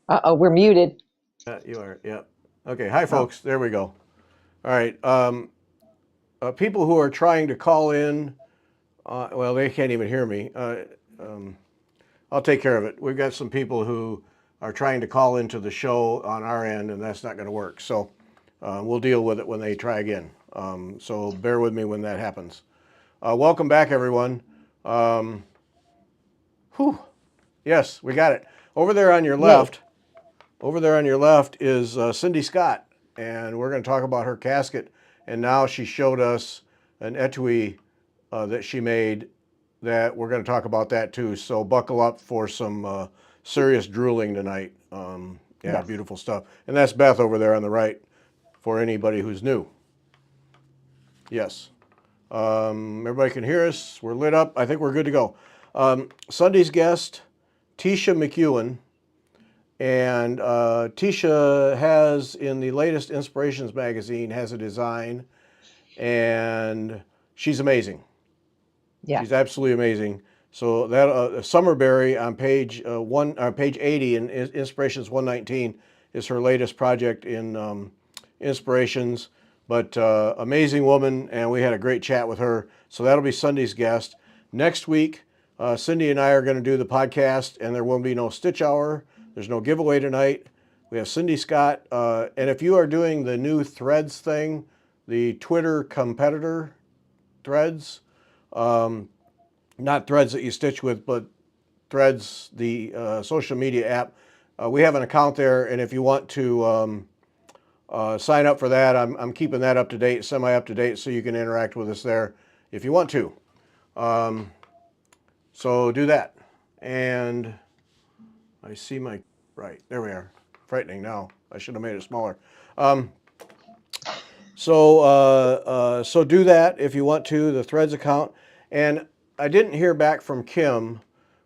Uh-oh, we're muted. You are. Yeah. Okay. Hi, Oh, folks. There we go. All right. People who are trying to call in, well, they can't even hear me. Um, I'll take care of it. We've got some people who are trying to call into the show on our end, and that's not going to work. So we'll deal with it when they try again. So bear with me when that happens. Welcome back, everyone. Um, whew. Yes, we got it. Over there on your yay. left, over there on your left is Cyndi Scott, and we're going to talk about her casket. And now she showed us an etui that she made that we're going to talk about that too. So buckle up for some serious drooling tonight. Yeah, Yes. beautiful stuff. And that's Beth over there on the right for anybody who's new. Yes. Everybody can hear us. We're lit up. I think we're good to go. Sunday's guest, Tisha McEwen. And Tisha has in the latest Inspirations magazine has a design, and she's amazing. Yes. She's absolutely amazing. So that Summerberry on page 80 in Inspirations 119 is her latest project in Inspirations. But amazing woman, and we had a great chat with her. So that'll be Sunday's guest. Next week, Cyndi and I are going to do the podcast, and there will be no Stitch Hour. There's no giveaway tonight. We have Cyndi Scott, and if you are doing the new Threads thing, the Twitter competitor Threads, um, not Threads that you stitch with, but Threads, the social media app. We have an account there, and if you want to sign up for that, I'm keeping that up to date, semi up to date, so you can interact with us there if you want to. Um, so do that. And I see my, right, there we are. Frightening now. I should have made it smaller. Um, so do that if you want to, the Threads account. And I didn't hear back from Kim,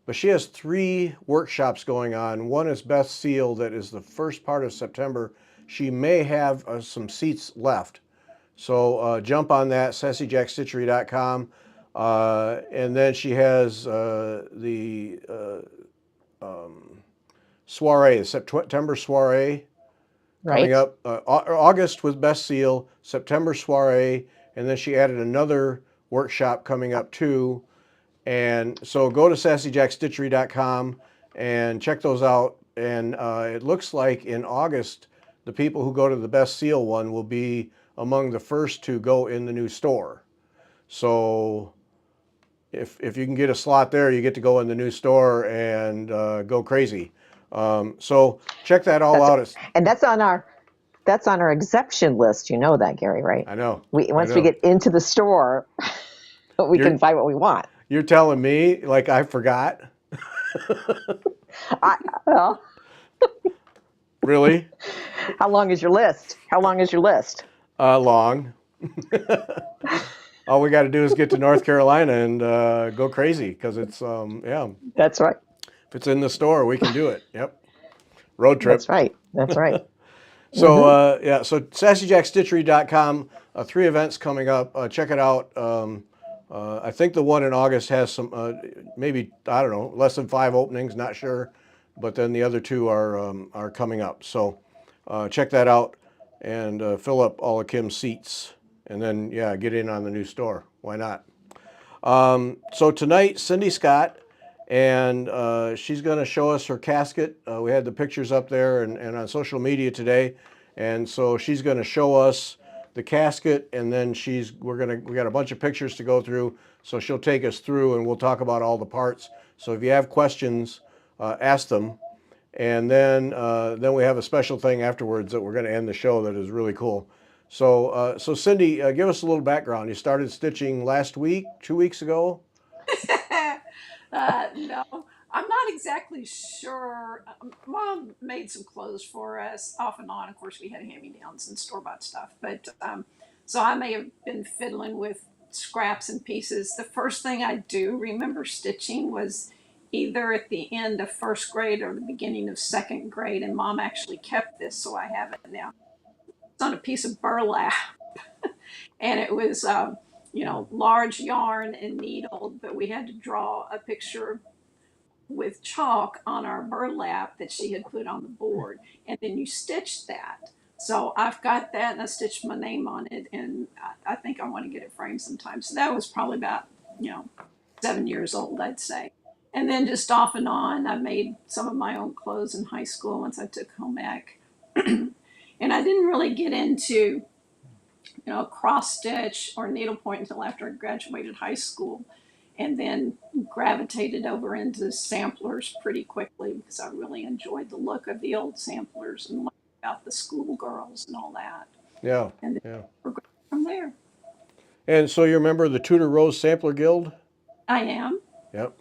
but she has 3 workshops going on. One is Beth Seal, that is the first part of September. She may have some seats left. So jump on that, sassyjackstitchery.com. And then she has the soiree, the September soiree coming Right. up. August with Best Seal, September soiree, and then she added another workshop coming up too. And so go to sassyjackstitchery.com and check those out. And it looks like in August, the people who go to the Best Seal one will be among the first to go in the new store. So if you can get a slot there, you get to go in the new store and go crazy. So check that all That's out. It's, and that's on our exception list. You know that, Gary, right? I know, We I once we know. get into the store, we You're can buy what we want. you're telling me like I forgot? I, well, Really? how long is your list? How long is your list? Long. All we got to do is get to North Carolina and go crazy because it's yeah. That's right. If it's in the store, we can do it. Yep. Road That's trip. right. That's right. So Hmm. yeah. So sassyjackstitchery.com. 3 events coming up. Check it out. I think the one in August has some maybe I don't know less than 5 openings. Not sure, but then the other 2 are coming up. So check that out and fill up all of Kim's seats, and then yeah, get in on the new store. Why not? So tonight, Cyndi Scott, and she's going to show us her casket. We had the pictures up there and on social media today, and so she's going to show us the casket, and then we got a bunch of pictures to go through. So she'll take us through, and we'll talk about all the parts. So if you have questions, ask them. And then we have a special thing afterwards that we're going to end the show that is really cool. So Cyndi, give us a little background. You started stitching last week, 2 weeks ago. No, I'm not exactly sure. Mom made some clothes for us off and on. Of course, we had hand-me-downs and store-bought stuff, but so I may have been fiddling with scraps and pieces. The first thing I do remember stitching was either at the end of first grade or the beginning of second grade, and Mom actually kept this, so I have it now. It's on a piece of burlap, and it was large yarn and needle, but we had to draw a picture with chalk on our burlap that she had put on the board, and then you stitched that. So I've got that, and I stitched my name on it, and I think I want to get it framed sometime. So that was probably about, you know, 7 years old, I'd say. And then just off and on, I made some of my own clothes in high school once I took home ec. And I didn't really get into, cross stitch or needlepoint until after I graduated high school, and then gravitated over into samplers pretty quickly because I really enjoyed the look of the old samplers and learned about the schoolgirls and all that. Yeah, And then yeah. progressed from there. And so you're a member of the Tudor Rose Sampler Guild? I am. Yep.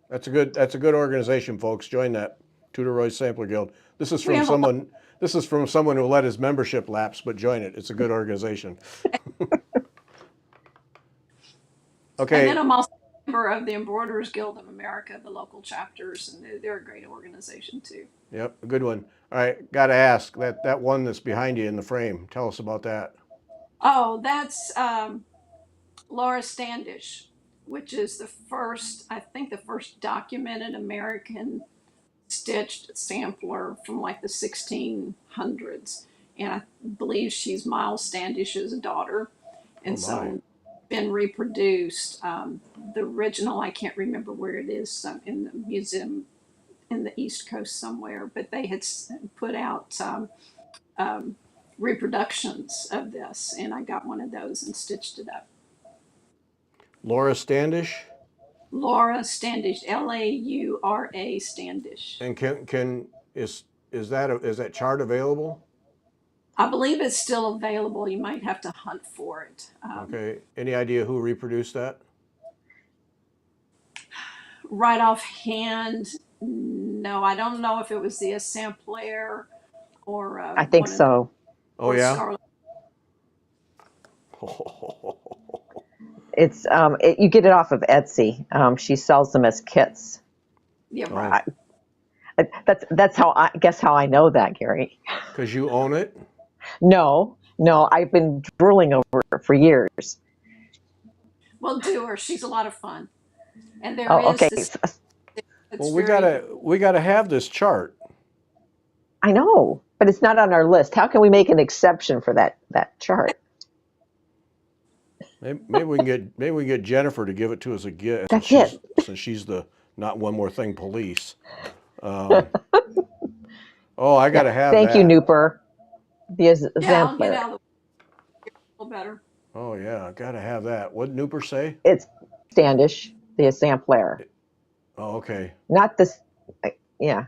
That's a good organization, folks. Join that Tudor Rose Sampler Guild. This is We from have a lot. someone this is from someone who let his membership lapse, but join it. It's a good organization. And then Okay. I'm also a member of the Embroiderers Guild of America, the local chapters, and they're a great organization too. Yep, a good one. All right, got to ask that one that's behind you in the frame. Tell us about that. Oh, that's Laura Standish, which is I think, the first documented American stitched sampler from like the 1600s. And I believe she's Miles Standish's daughter. Oh And my. so been reproduced. The original, I can't remember where it is, in the museum in the East Coast somewhere, but they had put out um, reproductions of this, and I got one of those and stitched it up. Laura Standish. Laura Standish, Laura Standish. And can is that chart available? I believe it's still available. You might have to hunt for it. Okay. Any idea who reproduced that? Right offhand, no, I don't know if it was the Sampler or I think one of the, so. Oh or yeah. Scarlet. It's you get it off of Etsy. She sells them as kits. Yeah, Oh, right. That's how I guess how I know that, Gary. because you own it. No, no, I've been drooling over it for years. Well, do her. She's a lot of fun, and there Oh, is okay. this. It's Well, we very. gotta have this chart. I know, but it's not on our list. How can we make an exception for that chart? Maybe we can get Jennifer to give it to us a gift That's it. since she's the not one more thing police. Um, oh, I Yeah. gotta have Thank you, that. Nooper. The Yeah, I'll get exemplar. out of the way a little better. Oh yeah, gotta have that. What did Nooper say? It's Standish, the exemplar, Oh, okay. not this. Yeah.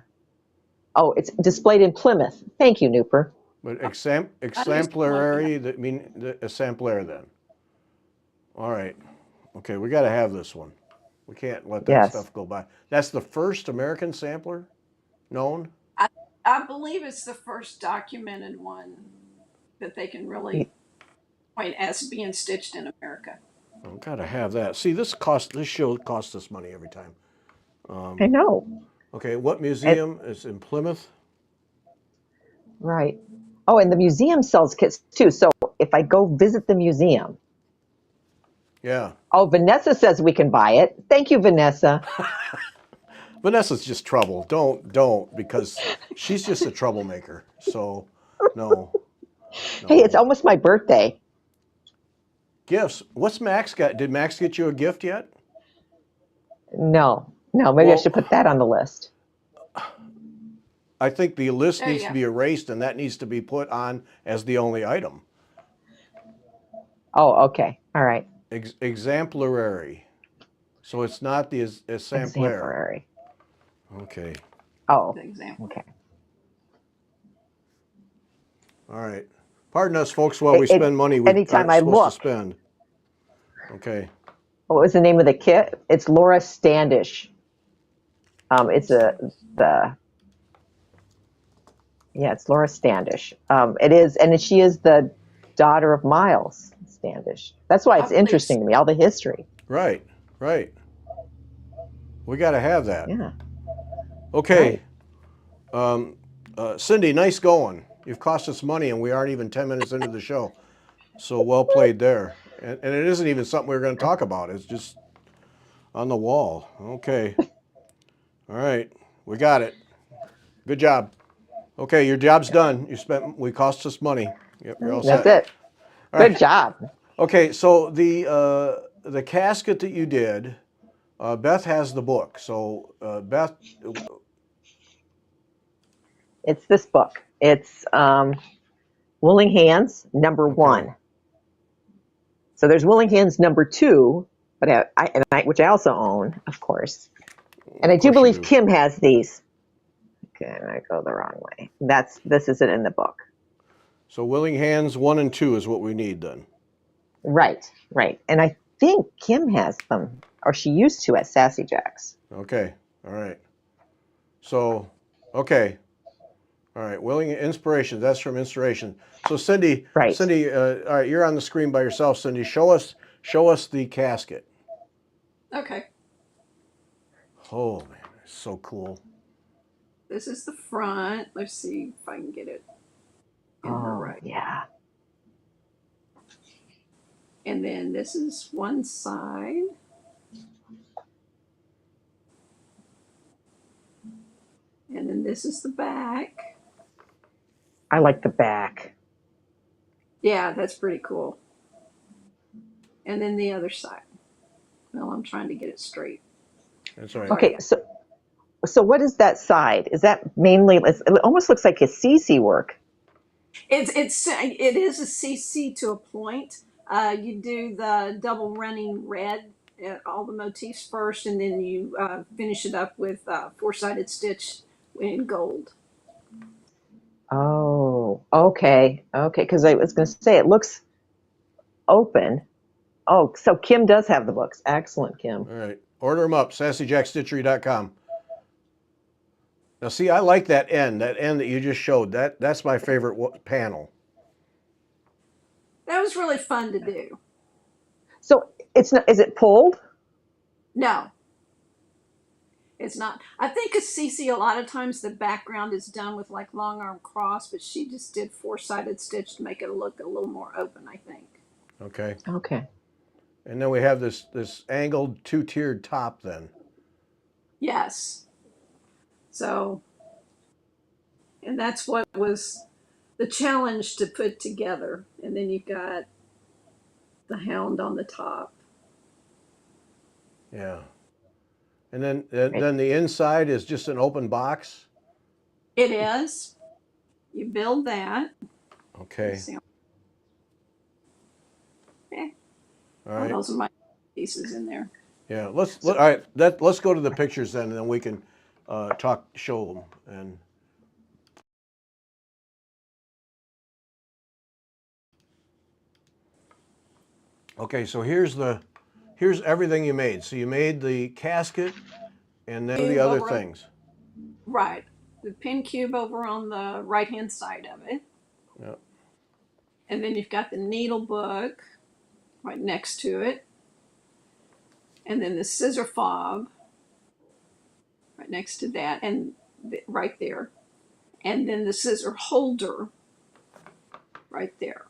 Oh, it's displayed in Plymouth. Thank you, Nooper. But I used to love that. exemplary, that mean a sampler then. All right. Okay, we gotta have this one. We can't let that Yes. stuff go by. That's the first American sampler known. I, I believe it's the first documented one that they can really point as being stitched in America. Oh, gotta have that. See, this show costs us money every time. I know. Okay, what And, museum is in Plymouth? right. Oh, and the museum sells kits too. So if I go visit the museum, Yeah. oh, Vanessa says we can buy it. Thank you, Vanessa. Vanessa's just trouble. Don't, because she's just a troublemaker. So, no, Hey, it's no. almost my birthday. Gifts. What's Max got? Did Max get you a gift yet? No, no, maybe I Well, should put that on the list. I think the list There you needs to go. be erased and that needs to be put on as the only item. Oh, okay. All right. Exemplary. So it's not the exemplar. Exemplary. Okay. Oh, The example. okay. All right. Pardon us, folks, while we spend money we Anytime aren't I supposed to look, spend. Okay. what was the name of the kit? It's Laura Standish. It's the yeah, it's Laura Standish. It is, and she is the daughter of Miles Standish. That's why I it's believe interesting so. to me, all the history. Right. Right. We got to have that. Yeah, Okay. right. Cyndi, nice going. You've cost us money and we aren't even 10 minutes into the show. So well played there. And it isn't even something we were going to talk about. It's just on the wall. Okay. All right, we got it. Good job. Okay, your job's done. We cost us money. Yep, you're all That's set. it. All Good right. job. Okay, so the casket that you did, Beth has the book. So Beth, It's this book. It's Willing Hands okay, #1. So there's Willing Hands #2, but which I also own, of course. And of I do course you believe do. Kim has these. Okay, I go the wrong way. This isn't in the book. So willing hands 1 and 2 is what we need then. Right, right. And I think Kim has them, or she used to at Sassy Jack's. Okay, all right. So, okay, all right. Willing inspiration. That's from inspiration. So Right. Cyndi, all right. You're on the screen by yourself, Cyndi. Show us the casket. Okay. Oh man, it's so cool. This is the front. Let's see if I can get it in her Oh, right. yeah. And then this is one side. And then this is the back. I like the back. Yeah, that's pretty cool. And then the other side. Well, I'm trying to get it straight. That's all right. There we Okay, go. so what is that side? Is that mainly? It almost looks like a CC work. It is a CC to a point. You do the double running red, all the motifs first, and then you finish it up with four-sided stitch in gold. Oh, okay, okay. Because I was going to say it looks open. Oh, so Kim does have the books. Excellent, Kim. All right. Order them up. SassyJackStitchery.com. Now, see, I like that end that you just showed. That's my favorite panel. That was really fun to do. So it's not. Is it pulled? No, it's not. I think a CC, a lot of times the background is done with like long arm cross, but she just did four-sided stitch to make it look a little more open, I think. Okay. Okay. And then we have this angled 2-tiered top. Then. Yes. So, and that's what was the challenge to put together. And then you've got the hound on the top. Yeah. And then Right. then the inside is just an open box. It is. You build that. Let's Okay. see. Okay. All Oh, right. those are my pieces in there. Yeah. So, All right. Let's go to the pictures then, and then we can show them. And okay, so here's everything you made. So you made the casket, and then the cube other over on, things. right. The pin cube over on the right hand side of it. Yeah. And then you've got the needle book right next to it. And then the scissor fob right next to that, and right there. And then the scissor holder right there.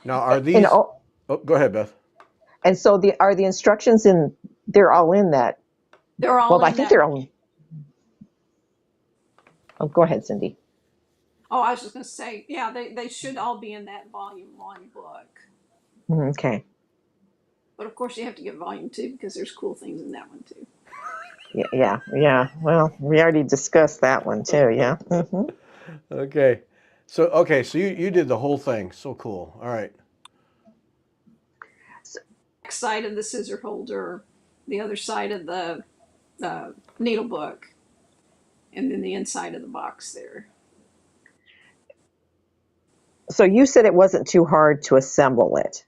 Now, are And these? Oh, go ahead, Beth. and so the instructions in? They're all in that. They're all Well, I in think that. they're all. Oh, go ahead, Cyndi. Oh, I was just going to say, yeah, they should all be in that volume 1 book. Okay. But of course, you have to get volume 2 because there's cool things in that one too. Yeah. Well, we already discussed that one too. Yeah. Hmm. Okay. So you did the whole thing. So cool. All right. Back side of the scissor holder, the other side of the needle book, and then the inside of the box there. So you said it wasn't too hard to assemble it.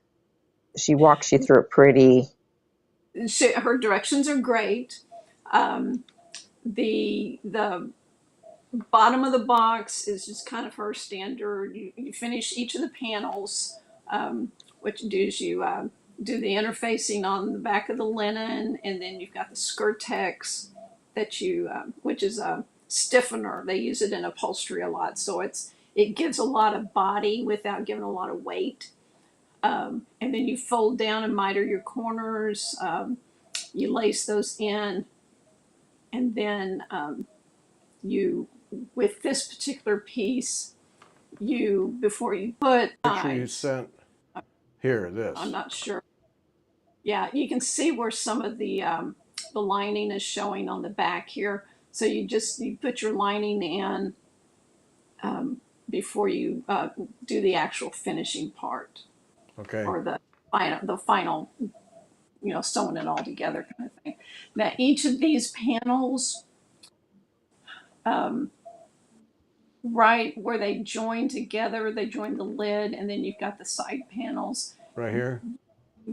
She walks you through it pretty. Her directions are great. Um, the bottom of the box is just kind of her standard. You finish each of the panels. What you do is you do the interfacing on the back of the linen, and then you've got the Skirtex that which is a stiffener. They use it in upholstery a lot, so it gives a lot of body without giving a lot of weight. And then you fold down and miter your corners. You lace those in, and then you, with this particular piece, you, before you put Picture you sides, sent here, I'm this. not sure. Yeah, you can see where some of the lining is showing on the back here. So you put your lining in before you do the actual finishing part, Okay, or the final, sewing it all together kind of thing. Now each of these panels, um, right where they join together, they join the lid, and then you've got the side panels. right here.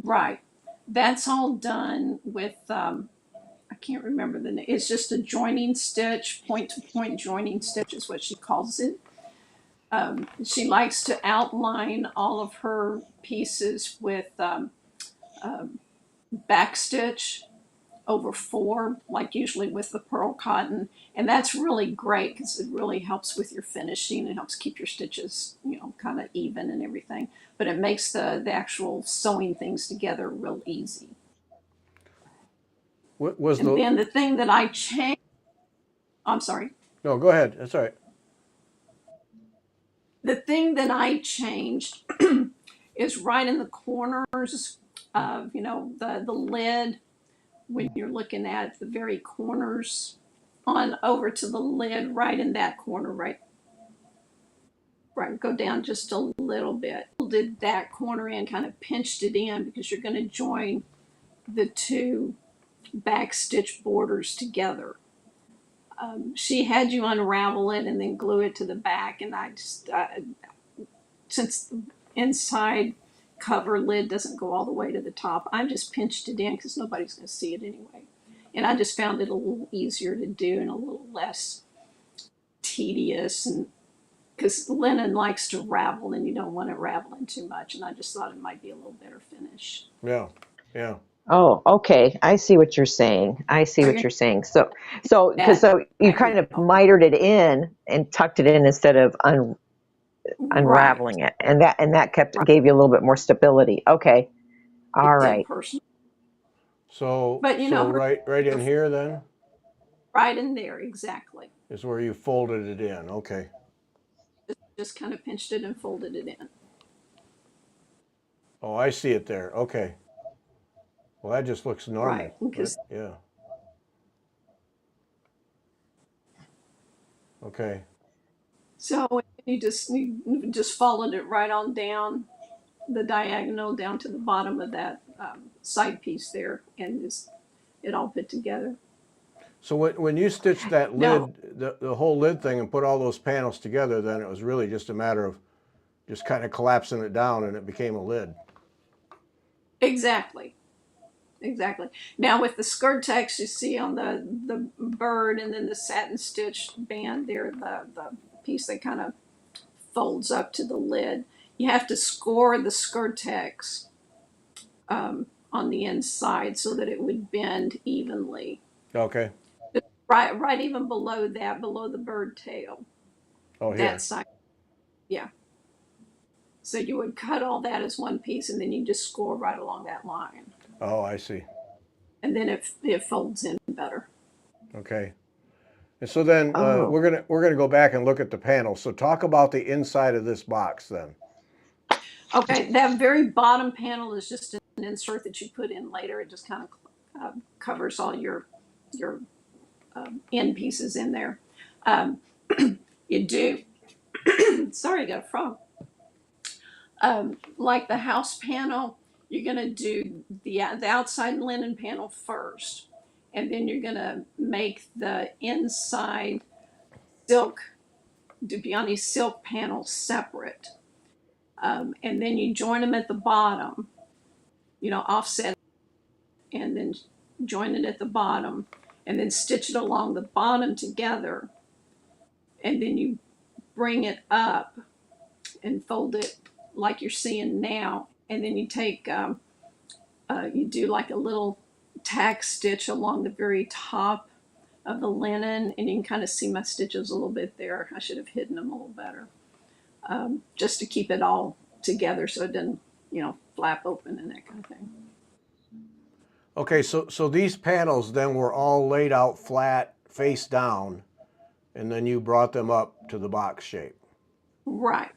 Right, that's all done with I can't remember the name. It's just a joining stitch, point to point joining stitch is what she calls it. She likes to outline all of her pieces with back stitch over four, like usually with the pearl cotton. And that's really great because it really helps with your finishing. It helps keep your stitches, kind of even and everything. But it makes the actual sewing things together real easy. What was And the? then the thing that I changed, I'm sorry. No, go ahead. That's all right. The thing that I changed is right in the corners of, the lid, when you're looking at the very corners on over to the lid, right in that corner, right, go down just a little bit. Did that corner in, kind of pinched it in because you're going to join the two back stitch borders together. She had you unravel it and then glue it to the back, and since the inside cover lid doesn't go all the way to the top, I just pinched it in because nobody's going to see it anyway. And I just found it a little easier to do and a little less tedious, and because linen likes to ravel and you don't want it raveling too much, and I just thought it might be a little better finish. Yeah, yeah. Oh, okay. I see what you're saying. I see Are what you you're saying. So you that would kind of help? mitered it in and tucked it in instead of Right, unraveling it, and that right. gave you a little bit more stability. Okay. All It did right. personally, So but her right in here then right in there exactly. is where you folded it in. Okay. Just kind of pinched it and folded it in. Oh, I see it there. Okay. Well, that just looks Right, normal. because Yeah. Okay. so you just followed it right on down the diagonal down to the bottom of that side piece there, and just it all put together. So when you stitched that Now, lid, the whole lid thing, and put all those panels together, then it was really just a matter of just kind of collapsing it down, and it became a lid. exactly, exactly. Now with the skirt text you see on the bird, and then the satin stitch band there, the piece that kind of folds up to the lid. You have to score the skirt text on the inside so that it would bend evenly. Okay. Right, even below that, below the bird tail, Oh, that here. side. Yeah. So you would cut all that as one piece, and then you just score right along that line, Oh, I see. and then it folds in better. Okay. And so then Oh, we're gonna go back and look at the panels. So talk about the inside of this box then. Okay, that very bottom panel is just an insert that you put in later. It just kind of covers all your end pieces in there. Um, you do. Sorry, I got a frog. Like the house panel, you're gonna do the outside linen panel first, and then you're gonna make the inside silk Dubiani silk panel separate, and then you join them at the bottom. Offset, and then join it at the bottom, and then stitch it along the bottom together, and then you bring it up and fold it like you're seeing now, and then you do like a little tack stitch along the very top of the linen, and you can kind of see my stitches a little bit there. I should have hidden them a little better, just to keep it all together so it doesn't, flap open and that kind of thing. Okay, so these panels then were all laid out flat, face down, and then you brought them up to the box shape. Right.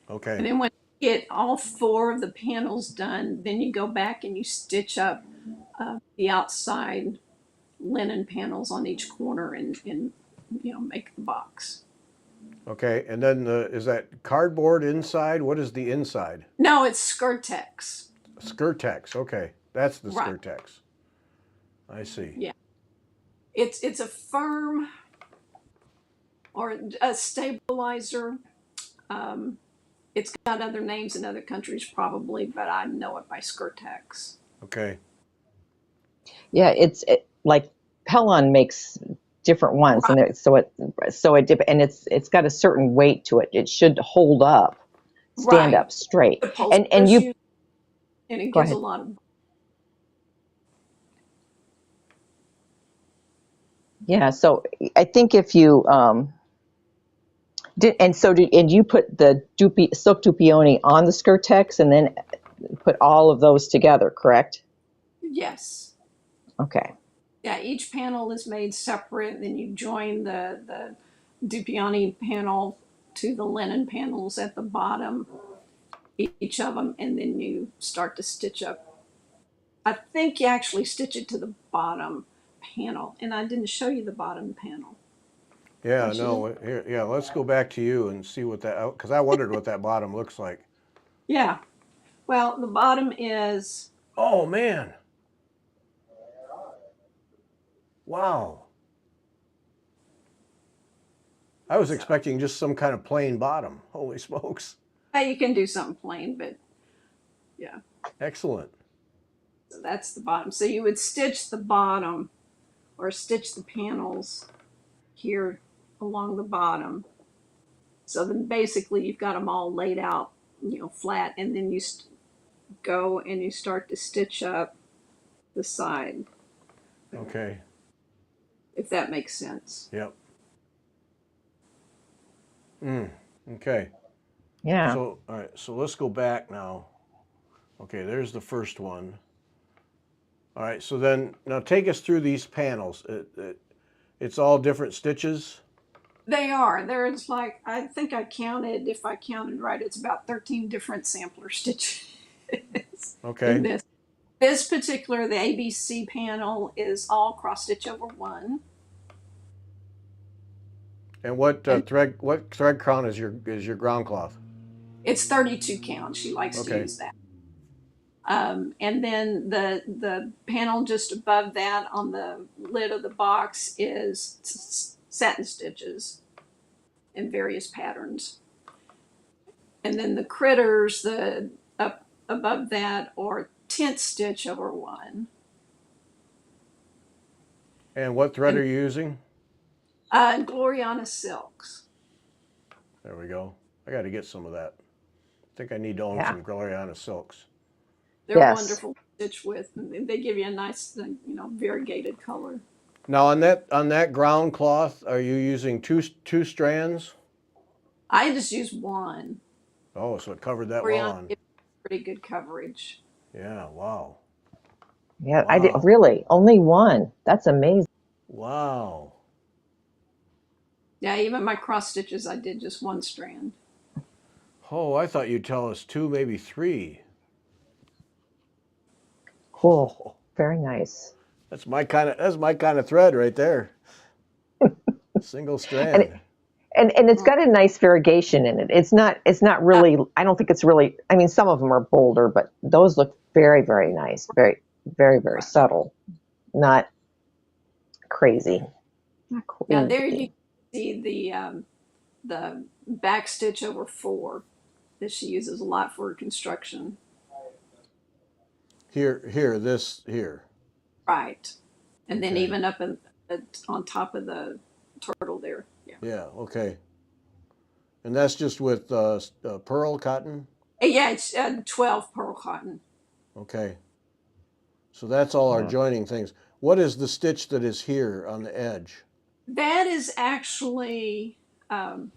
Okay. And then when you get all four of the panels done, then you go back and you stitch up the outside linen panels on each corner and make the box. Okay, and then is that cardboard inside? What is the inside? No, it's Skirtex. Skirtex. Okay, that's the Right. Skirtex. I see. Yeah. It's a firm or a stabilizer. Um, it's got other names in other countries probably, but I know it by Skirtex. Okay. Yeah, like Pellon makes different ones, Right. and and it's got a certain weight to it. It should hold up, stand Right. up straight. The And upholsterers you use, and it go gives a ahead. lot of. Yeah, so I think if you and you put the silk dupioni on the Skirtex and then put all of those together, correct? Yes. Okay. Yeah, each panel is made separate. Then you join the Dupioni panel to the linen panels at the bottom, each of them, and then you start to stitch up. I think you actually stitch it to the bottom panel, and I didn't show you the bottom panel. I Yeah, should have. no, here, yeah, let's go back to you and see what that, because I wondered what that bottom looks like. Yeah. Well, the bottom is. Oh, man. Wow. I was So expecting just some kind of plain bottom. Holy smokes. you can do something plain, but yeah. Excellent. So that's the bottom. So you would stitch the bottom or stitch the panels here along the bottom. So then basically you've got them all laid out, flat, and then you go and you start to stitch up the side, Okay. if that makes sense. Yep. Okay. Yeah. So, all right, so let's go back now. Okay, there's the first one. All right, so then now take us through these panels. It's all different stitches. They are. There's like, I think I counted, if I counted right, it's about 13 different sampler stitches in Okay. this. This particular, the ABC panel is all cross stitch over one. And And what thread count is your ground cloth? it's 32 count. She likes to Okay. use that. And then the panel just above that on the lid of the box is satin stitches in various patterns. And then the critters, the up above that, are tent stitch over one. And what thread And are you using? Gloriana silks. There we go. I got to get some of that. I think I need to own Yeah. some Gloriana silks. They're Yes. wonderful to stitch with, and they give you a nice, variegated color. Now on that ground cloth, are you using two strands? I just use one. Oh, so it covered that well Gloriana on. gives pretty good coverage. Yeah, wow. Yeah, I did Wow. really only one. That's amazing. Wow. Yeah, even my cross stitches, I did just one strand. Oh, I thought you'd tell us two, maybe three. Cool. Oh, Very nice. that's my kind of thread right there. Single And strand. and it's Well, got a nice variegation in it. It's not really, I don't think it's really, I mean, some of them are bolder, but those look very, very nice. Very, very, very right. subtle. Not crazy. Okay. Not Now there you crazy. see the back stitch over four that she uses a lot for construction. Here. Right. And then Okay. even up on top of the turtle there. Yeah. Yeah, okay. And that's just with pearl cotton? Yeah, it's 12 pearl cotton. Okay. So that's all our Yeah. joining things. What is the stitch that is here on the edge? That is actually um,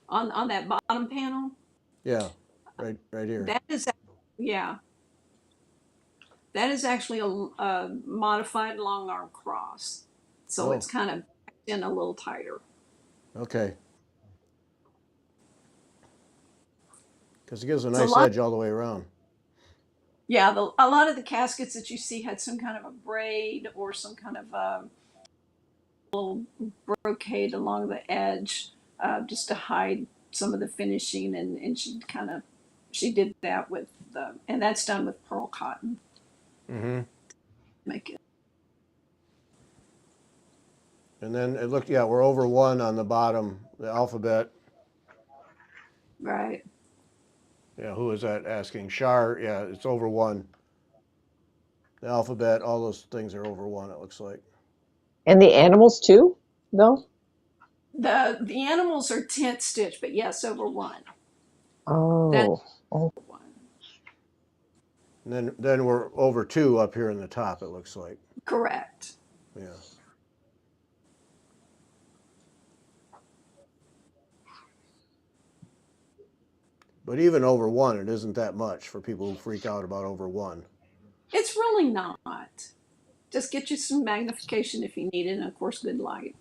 on that bottom panel. Yeah, right here. That is, yeah, That is actually a modified long arm cross. So it's Oh, kind of backed in a little tighter. okay. Because it gives a So a nice lot, edge all the way around. yeah, a lot of the caskets that you see had some kind of a braid or some kind of brocade along the edge, just to hide some of the finishing. And she did that with and that's done with pearl cotton. Mm-hmm. Make it And then it looked, yeah, we're over one on the bottom, the alphabet. right. Yeah, who is that asking? Shar, yeah, it's over one. The alphabet, all those things are over one, it looks like. And the animals too, though? The animals are tent stitch, but yes, over one. That's Oh, oh, one. And then we're over two up here in the top, it looks like. Correct. Yeah. But even over one, it isn't that much for people who freak out about over one. It's really not. Just get you some magnification if you need it, and of course, good light.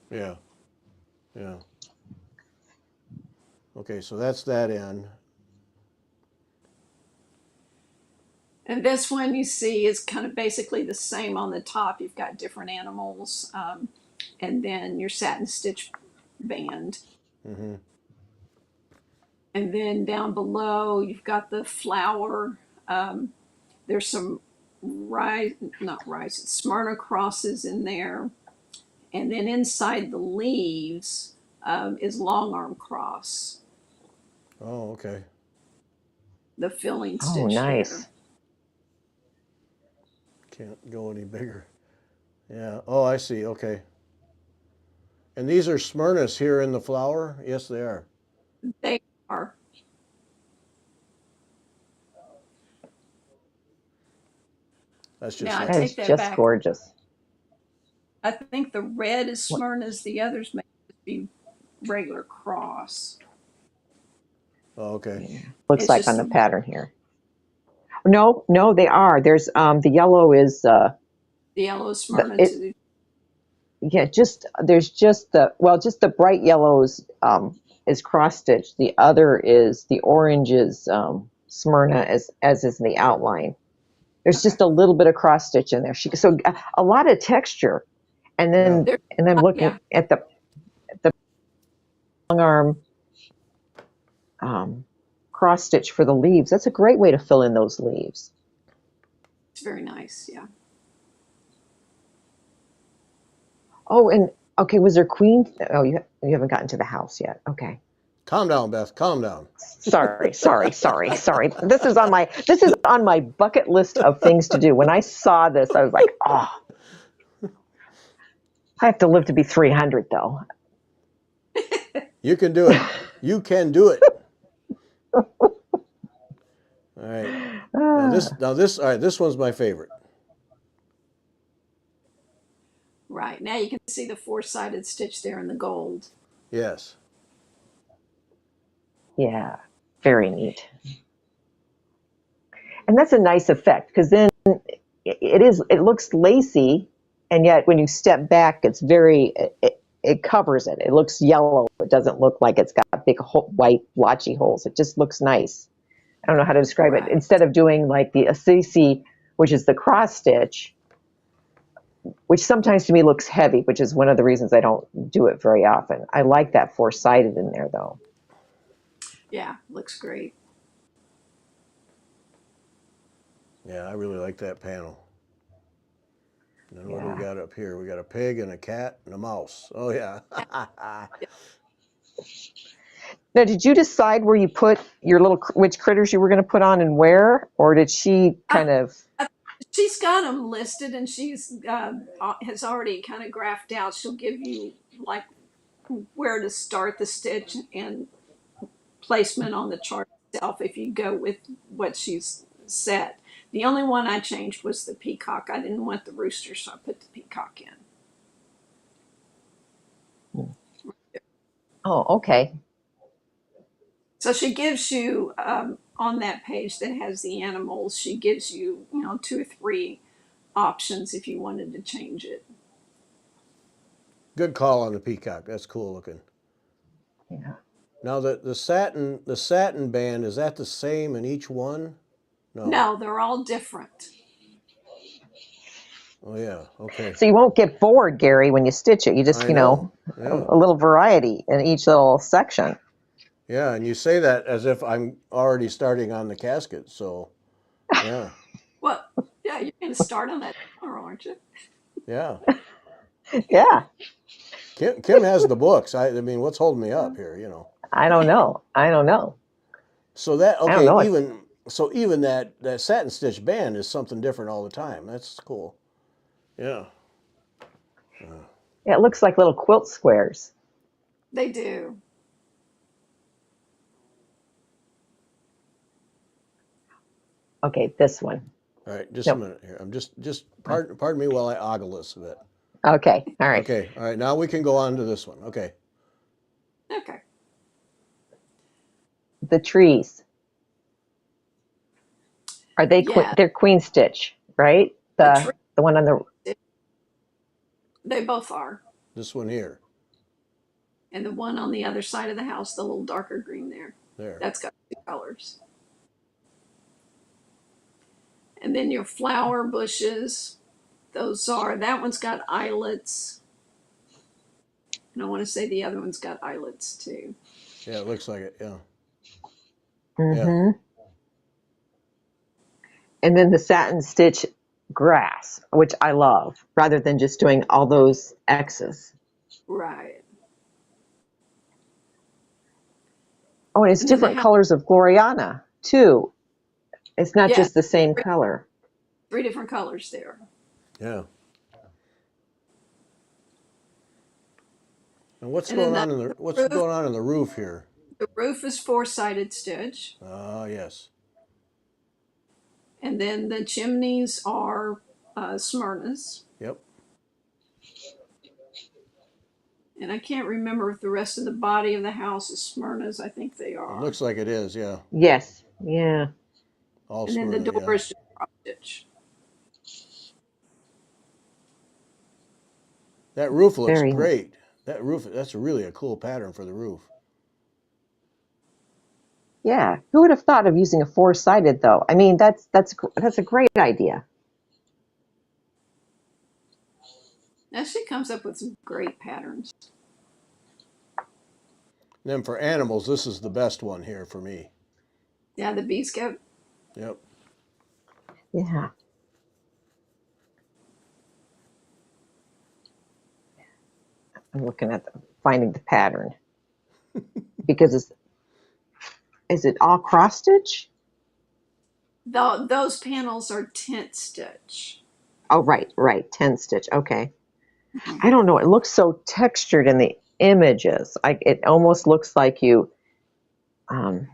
Yeah, yeah. Okay, so that's that end. And this one you see is kind of basically the same on the top. You've got different animals, and then your satin stitch band. Mm-hmm. And then down below, you've got the flower. Um, there's some not rise, Smyrna crosses in there. And then inside the leaves is long arm cross, Oh, okay. the filling oh, stitch there. nice. Can't go any bigger. Yeah. Oh, I see. Okay. And these are Smyrnas here in the flower? Yes, they are. They are. That's just Now I like, That is take that just back. gorgeous. I think the red is What? Smyrna's. The others may just be regular cross. oh, okay. Yeah. Looks It's like just on the pattern here. No, no, they are. There's the yellow is the yellow is the Smyrna it too. yeah, just there's just the well, just the bright yellows is cross stitch. The other is the orange is Smyrna as is in the outline. There's Okay. just a little bit of cross stitch in there. So a lot of texture, and Yeah. then There, and I'm looking yeah, at the long arm um, cross stitch for the leaves. That's a great way to fill in those leaves. it's very nice. Yeah. Oh, and okay, was there queen? Oh, you haven't gotten to the house yet. Okay. Calm down, Beth. Calm down. Sorry. This is on my bucket list of things to do. When I saw this, I was like, oh, I have to live to be 300 though. You can do it. You can do it. All right. Ah, All right, this one's my favorite. Right. Now you can see the four-sided stitch there in the gold. Yes. yeah, very neat. And that's a nice effect because then it looks lacy, and yet when you step back, it covers it. It looks yellow. It doesn't look like it's got big white blotchy holes. It just looks nice. I don't know how to describe it. Right. Instead of doing like the Assisi, which is the cross stitch, which sometimes to me looks heavy, which is one of the reasons I don't do it very often. I like that four-sided in there though. Yeah. Looks great. Yeah, I really like that panel. And then what do we Yeah. got up here? We got a pig and a cat and a mouse. Oh, yeah. Now, did you decide where you put your which critters you were going to put on and where, or did she I, kind of? she's got them listed, and she's has already kind of graphed out. She'll give you like where to start the stitch and placement on the chart itself if you go with what she's set. The only one I changed was the peacock. I didn't want the rooster, so I put the peacock in. Oh, okay. So she gives you on that page that has the animals, she gives you, 2 or 3 options if you wanted to change it. Good call on the peacock. That's cool looking. Yeah. Now the satin band, is that the same in each one? No. No, they're all different. Oh yeah. Okay. So you won't get bored, Gary, when you stitch it. You just, I know. Yeah. a little variety in each little section. Yeah, and you say that as if I'm already starting on the casket. So, yeah, Well, yeah, you're going to start on that tomorrow, aren't you? yeah. Yeah. Kim has the books. I mean, what's holding me up here? You know. I don't know. I don't know. So that I don't okay. know. Even that satin stitch band is something different all the time. That's cool. Yeah. It looks like little quilt squares. They do. Okay, this one. All right. Just a Nope. minute here. I'm just pardon me while I ogle this a bit. Okay, all right. Okay. All right. Now we can go on to this one. Okay. Okay. The trees. Are they Yeah, they're queen stitch, right? the The one on the they both are. This one here. And the one on the other side of the house, the little darker green there, There. that's got 2 colors. And then your flower bushes, that one's got eyelets. And I want to say the other one's got eyelets too. Yeah, it looks like it. Yeah. Yeah. Mm-hmm. And then the satin stitch grass, which I love, rather than just doing all those X's. Right. Oh, and it's And then different colors of Gloriana too. It's not yeah, just the same color. 3 different colors there. Yeah. And what's And then going on in the roof here? the roof is 4-sided stitch. Ah, yes. And then the chimneys are Smyrnas. Yep. And I can't remember if the rest of the body of the house is Smyrnas. I think they It are. looks like it is. Yeah. Yes. Yeah. All And then the Smyrna. door Yeah. is just cross stitch. That roof looks Very nice. great. That's really a cool pattern for the roof. Yeah. Who would have thought of using a four-sided though? I mean, that's a great idea. Now she comes up with some great patterns. And then for animals, this is the best one here for me. Yeah, the bees go. Yep. Yeah. I'm looking at finding the pattern because is it all cross stitch? Those panels are tent stitch. Oh, right. 10 stitch. Okay. Mhm. I don't know. It looks so textured in the images. It almost looks like you, um,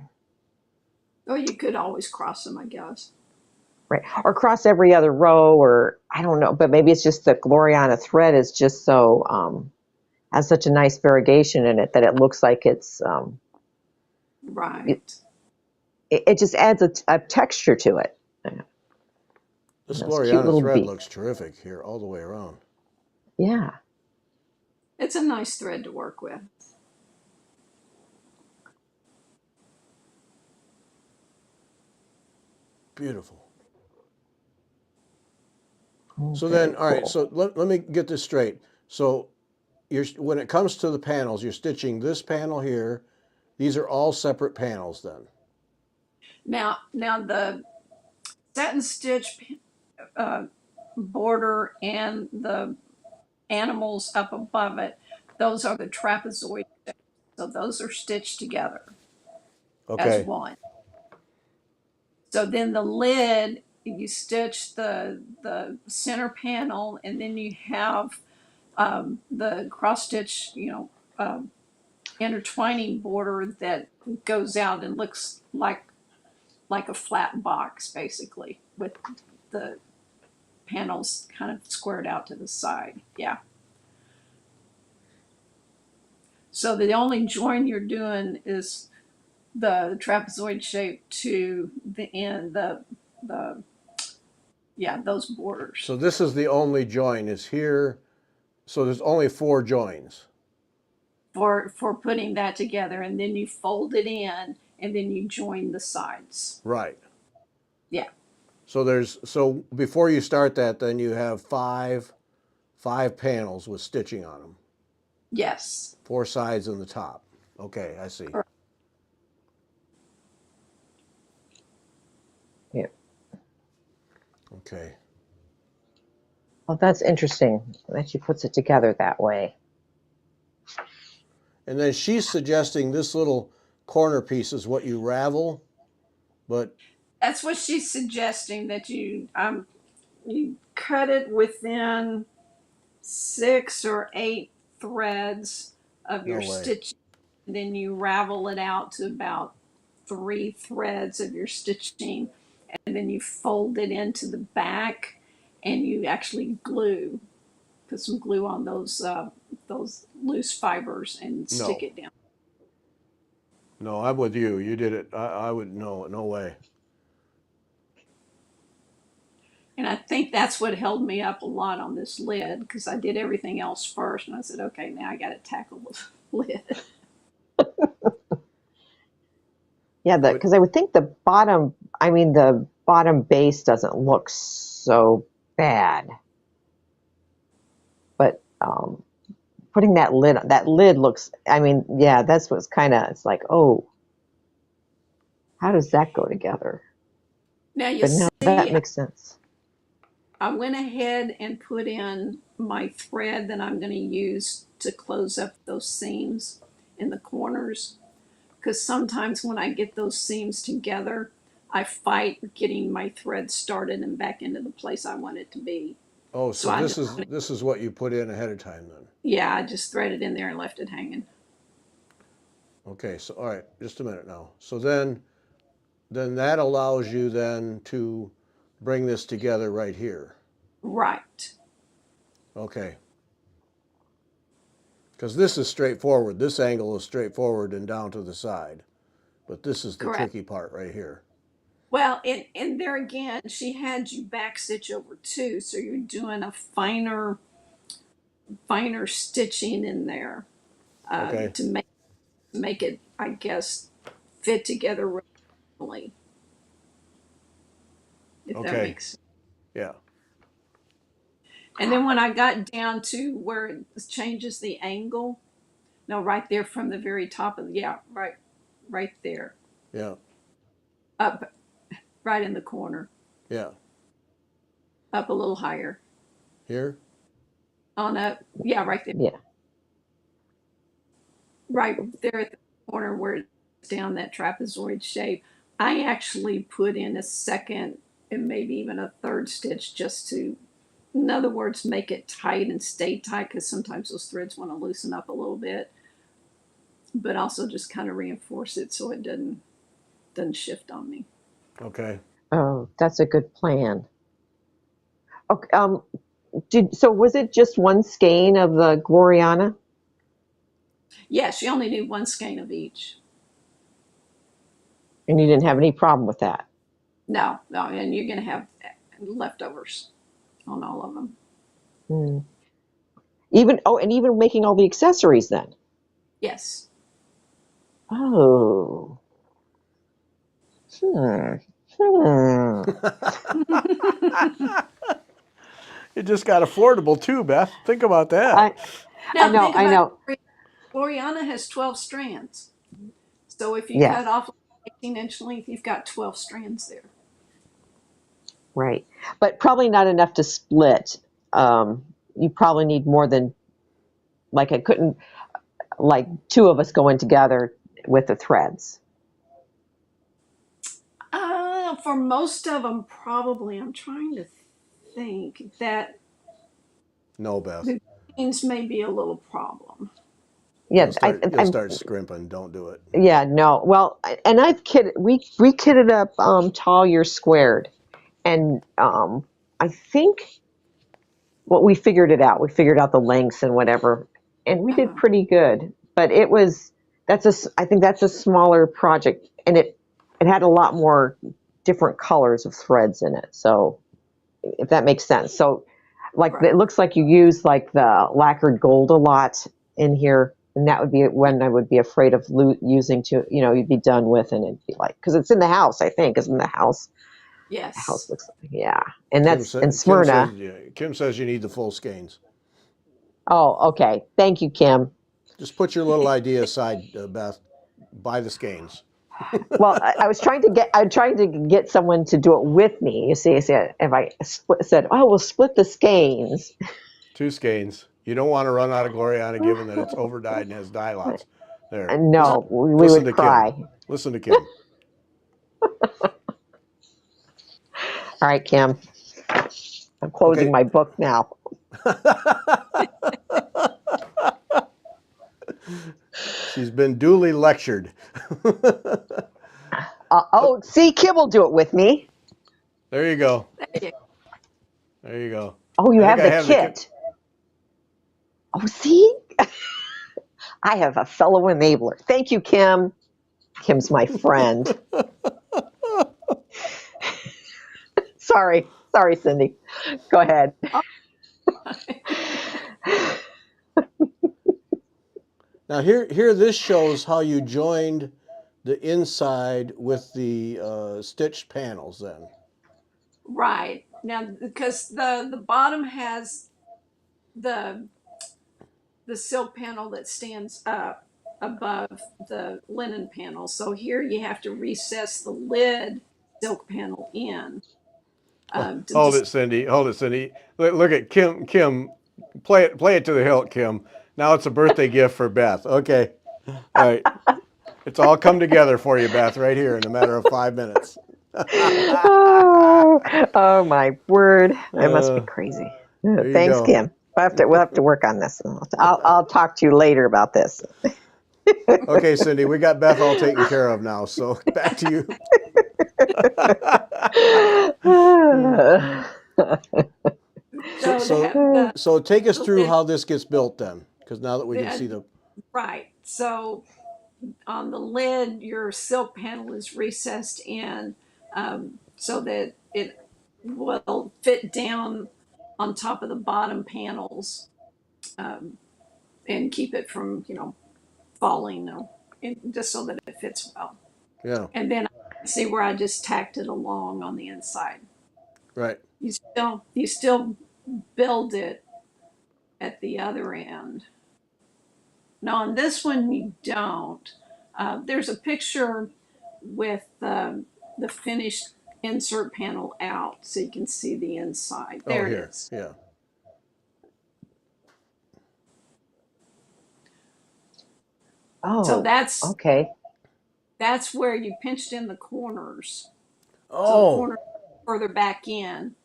Or you could always cross them, I guess. right, or cross every other row, or I don't know. But maybe it's just the Gloriana thread is just so has such a nice variegation in it that it looks like it's Right. it just adds a texture to it. This Those cute Gloriana little thread beaks. looks terrific here all the way around. Yeah. It's a nice thread to work with. Beautiful. Oh, So very then, all right. cool. So let me get this straight. So when it comes to the panels, you're stitching this panel here. These are all separate panels then. Now the satin stitch uh, border and the animals up above it, those are the trapezoid stitches. So those are stitched together as Okay. one. So then the lid, you stitch the center panel, and then you have the cross stitch, intertwining border that goes out and looks like a flat box, basically, with the panels kind of squared out to the side. Yeah. So the only join you're doing is the trapezoid shape to the end, the yeah, those borders. So this is the only join is here. So there's only 4 joins. For putting that together, and then you fold it in, and then you join the sides. Right. Yeah. So before you start that, then you have five panels with stitching on them. Yes. 4 sides and the top. Okay, I see. Correct. Yeah. Okay. Well, that's interesting that she puts it together that way. And then she's suggesting this little corner piece is what you ravel, but That's what she's suggesting, that you cut it within 6 or 8 threads of no your way. stitch. Then you ravel it out to about 3 threads of your stitching, and then you fold it into the back, and you actually put some glue on those loose fibers and stick No. it down. No, I'm with you. You did it. I would no way. And I think that's what held me up a lot on this lid, because I did everything else first, and I said, okay, now I got to tackle the lid. Yeah, What? because I would think the bottom base doesn't look so bad, but putting that lid looks. I mean, yeah, that's what's kind of. It's like, oh, how does that go together? Now you But now that see, makes sense. I went ahead and put in my thread that I'm going to use to close up those seams in the corners, because sometimes when I get those seams together, I fight getting my thread started and back into the place I want it to be. Oh, So so I this just, is what you put in ahead of time then. yeah, I just threaded in there and left it hanging. Okay, so all right, just a minute now. So then that allows you then to bring this together right here. Right. Okay. Because this is straightforward. This angle is straightforward and down to the side. But this is the Correct. tricky part right here. Well, and there again, she had you back stitch over two, so you're doing a finer stitching in there, Okay. to make it, I guess, fit together really, if that Okay. makes sense. Yeah. And then when I got down to where it changes the angle, no, right there from the very top of yeah, right there, Yeah. up, right in the corner, Yeah. up a little higher, Here? on up, yeah, right there, Yeah, right there at the corner where it's down that trapezoid shape. I actually put in a second and maybe even a third stitch, just to, in other words, make it tight and stay tight, because sometimes those threads want to loosen up a little bit, but also just kind of reinforce it so it doesn't shift on me. Okay. oh, that's a good plan. Okay, so was it just one skein of the Gloriana? Yeah, she only did one skein of each. And you didn't have any problem with that? No, no, and you're going to have leftovers on all of them. Hmm. And even making all the accessories then? Yes. Oh. Hmm. Hmm. It just got affordable too, Beth. Think about that. I I Now know, think I about know. it. Gloriana has 12 strands. So if you Yeah, cut off 18-inch length, you've got 12 strands there. right. But probably not enough to split. You probably need more than, like, I couldn't, like, two of us going together with the threads. For most of them, probably. I'm trying to think that No, Beth. the jeans may be a little problem. Yeah, You'll I'm. start scrimping. Don't do it. Yeah, no. Well, and we kitted up tall, you're squared, and I think we figured it out. We figured out the lengths and whatever, and we did Uh-huh. pretty good. But it was I think that's a smaller project, and it had a lot more different colors of threads in it. So if that makes sense. So like Right. it looks like you use like the lacquered gold a lot in here, and that would be when I would be afraid of using to, you'd be done with, and it'd be like, because it's in the house, I think, is in the house. The house Yes. looks like, yeah, and that's in Kim says, Smyrna. yeah, Kim says you need the full skeins. Oh, okay. Thank you, Kim. Just put your little idea aside, Beth. Buy the skeins. Well, I'm trying to get someone to do it with me. You see, if I said, oh, we'll split the skeins. 2 skeins. You don't want to run out of Gloriana given that it's over dyed and has dye lots. There. No. No, we Listen would to Kim. cry. Listen to Kim. All right, Kim. I'm closing Okay. my book now. She's been duly lectured. See, Kim will do it with me. There you go. There you There you go. Oh, you I think have I the have kit. Oh, see? I have a fellow enabler. Thank you, Kim. Kim's my friend. Sorry, Cyndi. Go ahead. go. Now here this shows how you joined the inside with the stitched panels then. Right. Now, because the bottom has the silk panel that stands up above the linen panel. So here you have to recess the lid silk panel in. To Hold it, just Cyndi. Hold it, Cyndi. Look at Kim. Kim, play it to the hilt, Kim. Now it's a birthday gift for Beth. Okay. All right. It's all come together for you, Beth, right here in a matter of 5 minutes. Oh my word! I must be Uh, crazy. there you Thanks, go. Kim. We'll have to work on this. I'll talk to you later about this. Okay, Cyndi, we got Beth all taken care of now. So back to you. So so they so have so take us the through lid. how this gets built then, because now that we can see The, the. right. So on the lid, your silk panel is recessed in so that it will fit down on top of the bottom panels um, and keep it from, falling, just so that it fits well. Yeah. And then see where I just tacked it along on the inside. Right. You still build it at the other end. Now on this one you don't. There's a picture with the finished insert panel out so you can see the inside. Oh, There it here. is. Yeah. So Oh, that's okay. that's where you pinched in the corners. So the Oh. corner further back in.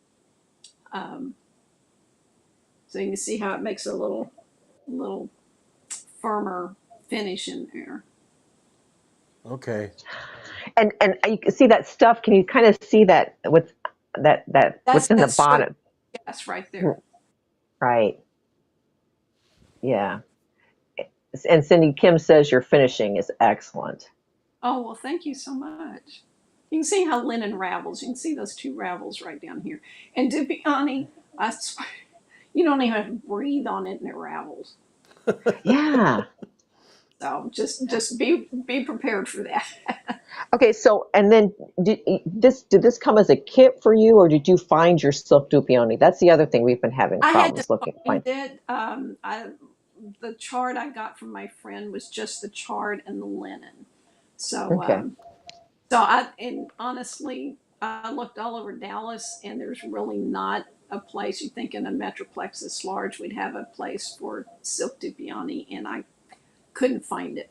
Um, so you can see how it makes a little firmer finish in there. Okay. And you can see that stuff. Can you kind of see that That's what's in the that straight bottom? yes right there. Right. Yeah. And Cyndi, Kim says your finishing is excellent. Oh well, thank you so much. You can see how linen ravels. You can see those two ravels right down here. And to be honest, I swear, you don't even have to breathe on it and it ravels. Yeah. So just be prepared for that. Okay. So, and then did this come as a kit for you, or did you find your silk dupioni? That's the other thing we've been having I had to problems looking. find it. The chart I got from my friend was just the chart and the linen. So Okay. and honestly, I looked all over Dallas, and there's really not a place. You think in a metroplex this large, we'd have a place for silk dupioni, and I couldn't find it.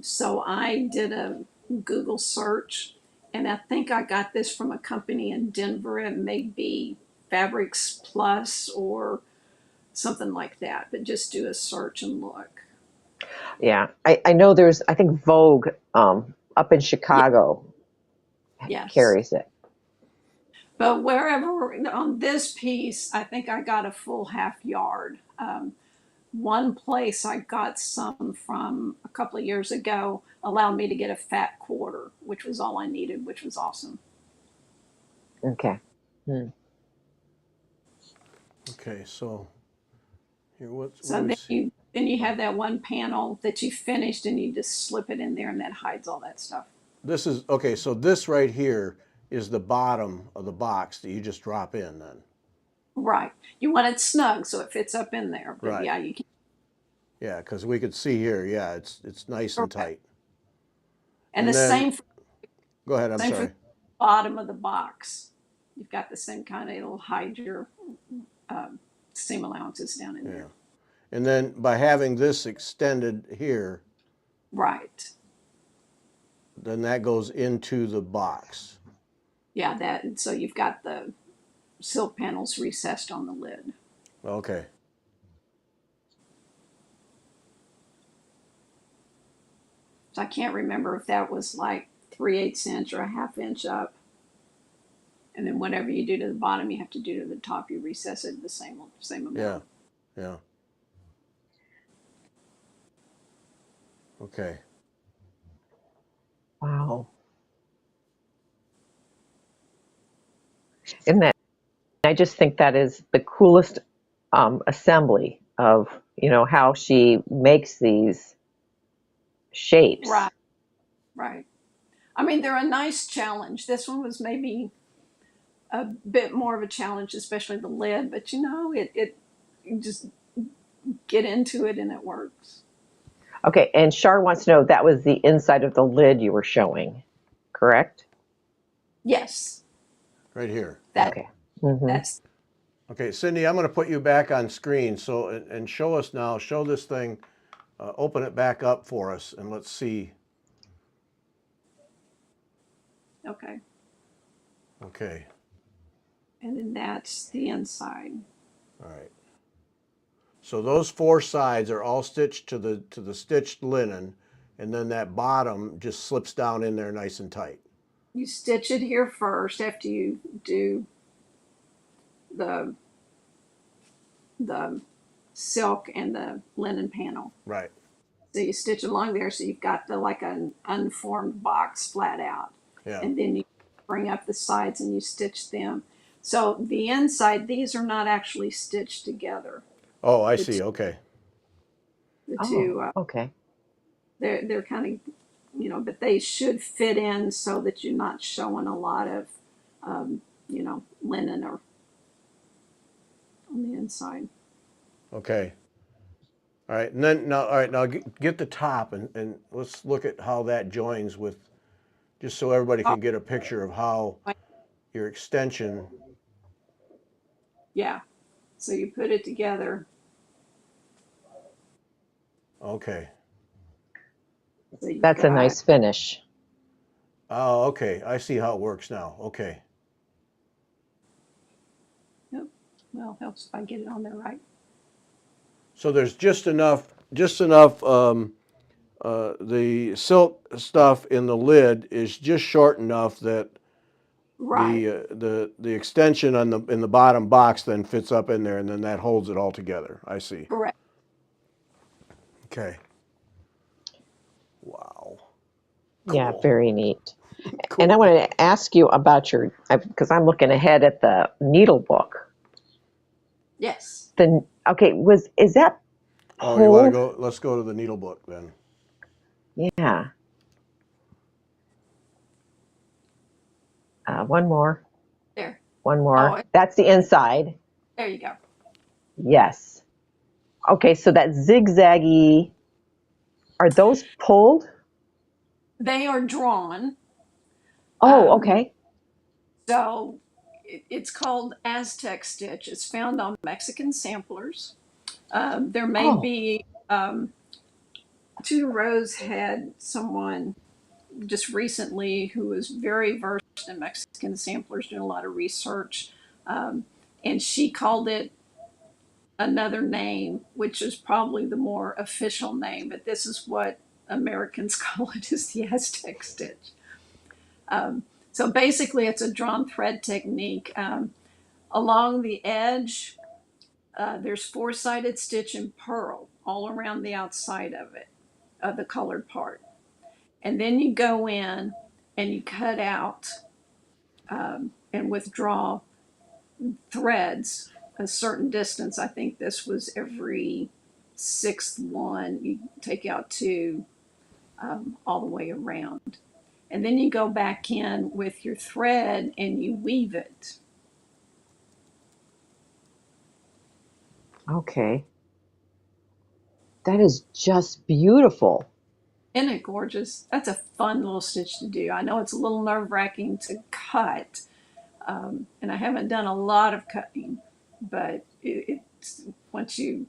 So I did a Google search, and I think I got this from a company in Denver. It may be Fabrics Plus or something like that, but just do a search and look. Yeah. I know I think Vogue up in Yeah, Chicago yes. carries it. But wherever on this piece, I think I got a full half yard. one place I got some from a couple of years ago allowed me to get a fat quarter, which was all I needed, which was awesome. Okay. Hmm. Okay, so here, what do So we then see? you have that one panel that you finished, and you just slip it in there, and that hides all that stuff. This is, okay, so this right here is the bottom of the box that you just drop in then. Right. You want it snug so it fits up in there, but Right. yeah, you can. Yeah, because we could see here, yeah, it's nice and Correct. tight. And And the then, same for go ahead, I'm the sorry. bottom of the box. You've got the same kind of, it'll hide your um, seam allowances down in Yeah. there. And then by having this extended here, Right. then that goes into the box. Yeah, that. And so you've got the silk panels recessed on the lid. Okay. So I can't remember if that was like 3/8 inch or a half inch up. And then whatever you do to the bottom, you have to do to the top. You recess it the same Yeah. amount. Yeah. Okay. Wow. And that I just think that is the coolest assembly of how she makes these shapes. Right, right. I mean, they're a nice challenge. This one was maybe a bit more of a challenge, especially the lid. But it you just get into it and it works. Okay, and Shar wants to know that was the inside of the lid you were showing, correct? Yes, Right here. that Okay. Mm-hmm. that's Okay, Cindy, I'm going to put you back on screen. So, and show us now, show this thing, open it back up for us, and let's see. okay. Okay. And then that's the inside. All right. So those four sides are all stitched to the stitched linen, and then that bottom just slips down in there nice and tight. You stitch it here first after you do the the silk and the linen panel. Right. So you stitch along there, so you've got the like an unformed box flat out, Yeah. and then you bring up the sides and you stitch them. So the inside, these are not actually stitched together. Oh, I The see. two, Okay. the Oh, two okay. they're kind of but they should fit in so that you're not showing a lot of linen or on the inside. Okay. All right. And then now, all right. Now get the top and let's look at how that joins with, just so everybody Oh, can get a picture of how your extension. yeah. So you put it together. Okay. So you've That's a got. nice finish. Oh, okay. I see how it works now. Okay. Yep. Well, helps if I get it on there right. So there's just enough. The silk stuff in the lid is just short enough that Right. the extension on the in the bottom box then fits up in there, and then that holds it all together. I see. Correct. Okay. Wow. Yeah, Cool. very neat. And I Cool. wanted to ask you about because I'm looking ahead at the needle book. Yes. Okay, is that Oh, you want to pulled? go? Let's go to the needle book then. Yeah. One more. There. One Oh, more. That's the inside. there you go. Yes. Okay, so that zigzaggy, are those pulled? They are drawn. Oh, Um, okay. so it's called Aztec stitch. It's found on Mexican samplers. There may Oh, be Two Rose had someone just recently who was very versed in Mexican samplers, doing a lot of research, and she called it another name, which is probably the more official name, but this is what Americans call it, is the Aztec stitch. Um, so basically, it's a drawn thread technique. Along the edge There's four-sided stitch in purl all around the outside of it, of the colored part. And then you go in and you cut out and withdraw threads a certain distance. I think this was every sixth one. You take out two all the way around. And then you go back in with your thread and you weave it. Okay. That is just beautiful. Isn't it gorgeous? That's a fun little stitch to do. I know it's a little nerve wracking to cut, and I haven't done a lot of cutting, but it's once you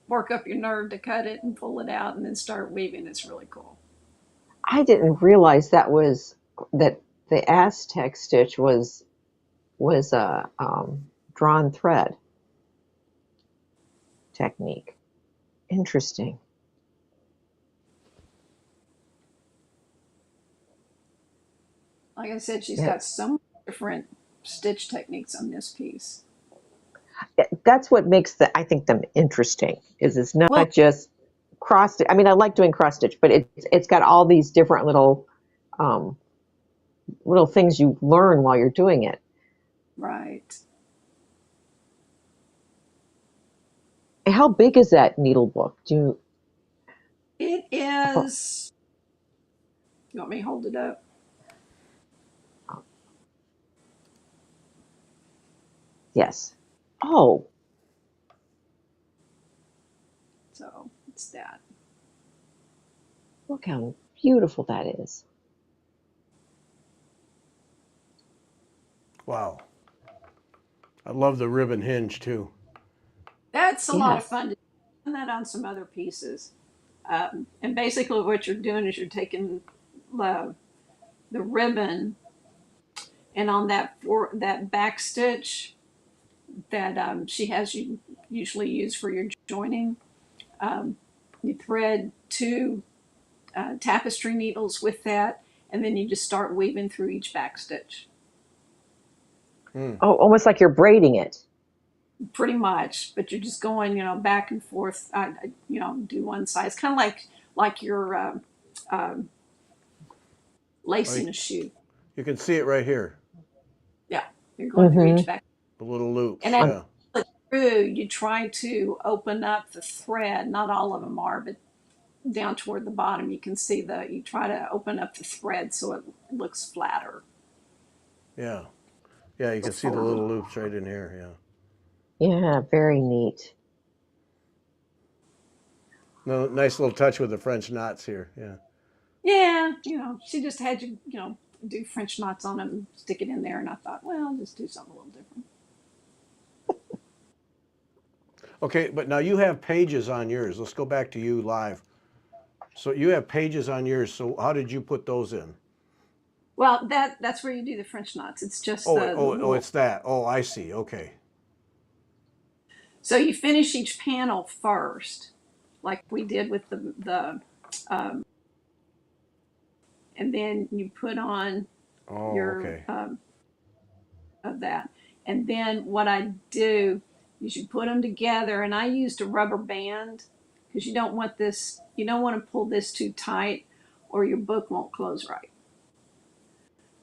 work up your nerve to cut it and pull it out and then start weaving, it's really cool. I didn't realize that the Aztec stitch was a drawn thread technique. Interesting. Like I said, she's Yeah. got so many different stitch techniques on this piece. That's what makes I think them interesting. Is it's Well, not just cross stitch. I mean, I like doing cross stitch, but it's got all these different um, little things you learn while you're doing it. right. How big is that needle book? Do you? It Oh, is. You want me to hold it up? yes. Oh, So it's that. look how beautiful that is. Wow. I love the ribbon hinge too. That's a lot of Yes. fun to do that on some other pieces. And basically, what you're doing is you're taking the ribbon, and on that back stitch that she has you usually use for your joining, um, you thread two tapestry needles with that, and then you just start weaving through each back stitch. Hmm. Oh, almost like you're braiding it. Pretty much, but you're just going, back and forth. Do one side. It's kind of like you're um, lacing Like a shoe. you can see it right here. Yeah, you're going through each Mm-hmm. back. The little loops. And as Yeah. you look through, you try to open up the thread. Not all of them are, but down toward the bottom, you can see you try to open up the thread so it looks flatter. Yeah. Yeah. You can see the little loops right in here. Yeah, very neat. Yeah. No, nice little touch with the French knots here. Yeah. Yeah, she just had you do French knots on it and stick it in there. And I thought, well, I'll just do something a little different. Okay, but now you have pages on yours. Let's go back to you live. So you have pages on yours. So how did you put those in? Well, that's where you do the French knots. It's just Oh, the oh, oh, wool. it's that. Oh, I see. Okay. So you finish each panel first, like we did with the um, and then you put on Oh, your okay. of that. And then what I do is you put them together, and I used a rubber band because you don't want to pull this too tight, or your book won't close right.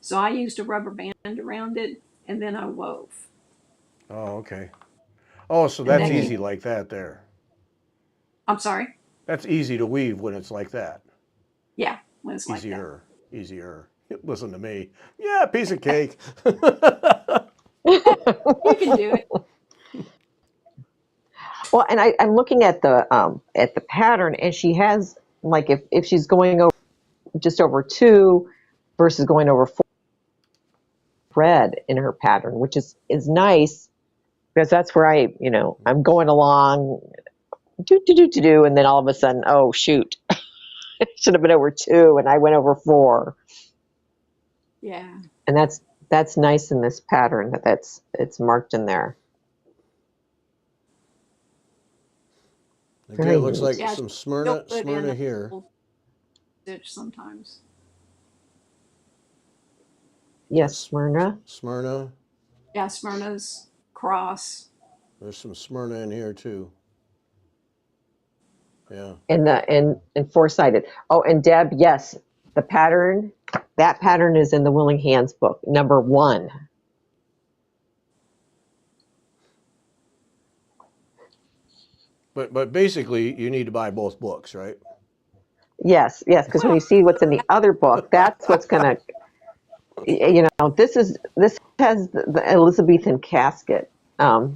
So I used a rubber band around it, and then I wove. Oh, okay. Oh, so And that's that Mm. keep. easy like that there. I'm sorry. That's easy to weave when it's like that. Yeah, when it's like that, Easier. Easier. Listen to me. Yeah, piece of cake. you can do it. Well, and I'm looking at the pattern, and she has like if she's going over just over two versus going over four thread in her pattern, which is nice because that's where I'm going along do, and then all of a sudden, oh shoot, it should have been over two, and I went over four, Yeah. and that's nice in this pattern that's it's marked in there. Okay, it Very looks like neat. Yeah, some she'll put in Smyrna a here. little stitch sometimes. Yes, That's Smyrna. Smyrna. Yeah, Smyrna's cross. There's some Smyrna in here too. Yeah. And four-sided. Oh, and Deb, yes, the pattern, that pattern is in the Willing Hands book, number 1. But basically, you need to buy both books, right? Yes, yes, because when Well, you see what's in the other book, that's what's going to, this has the Elizabethan casket, the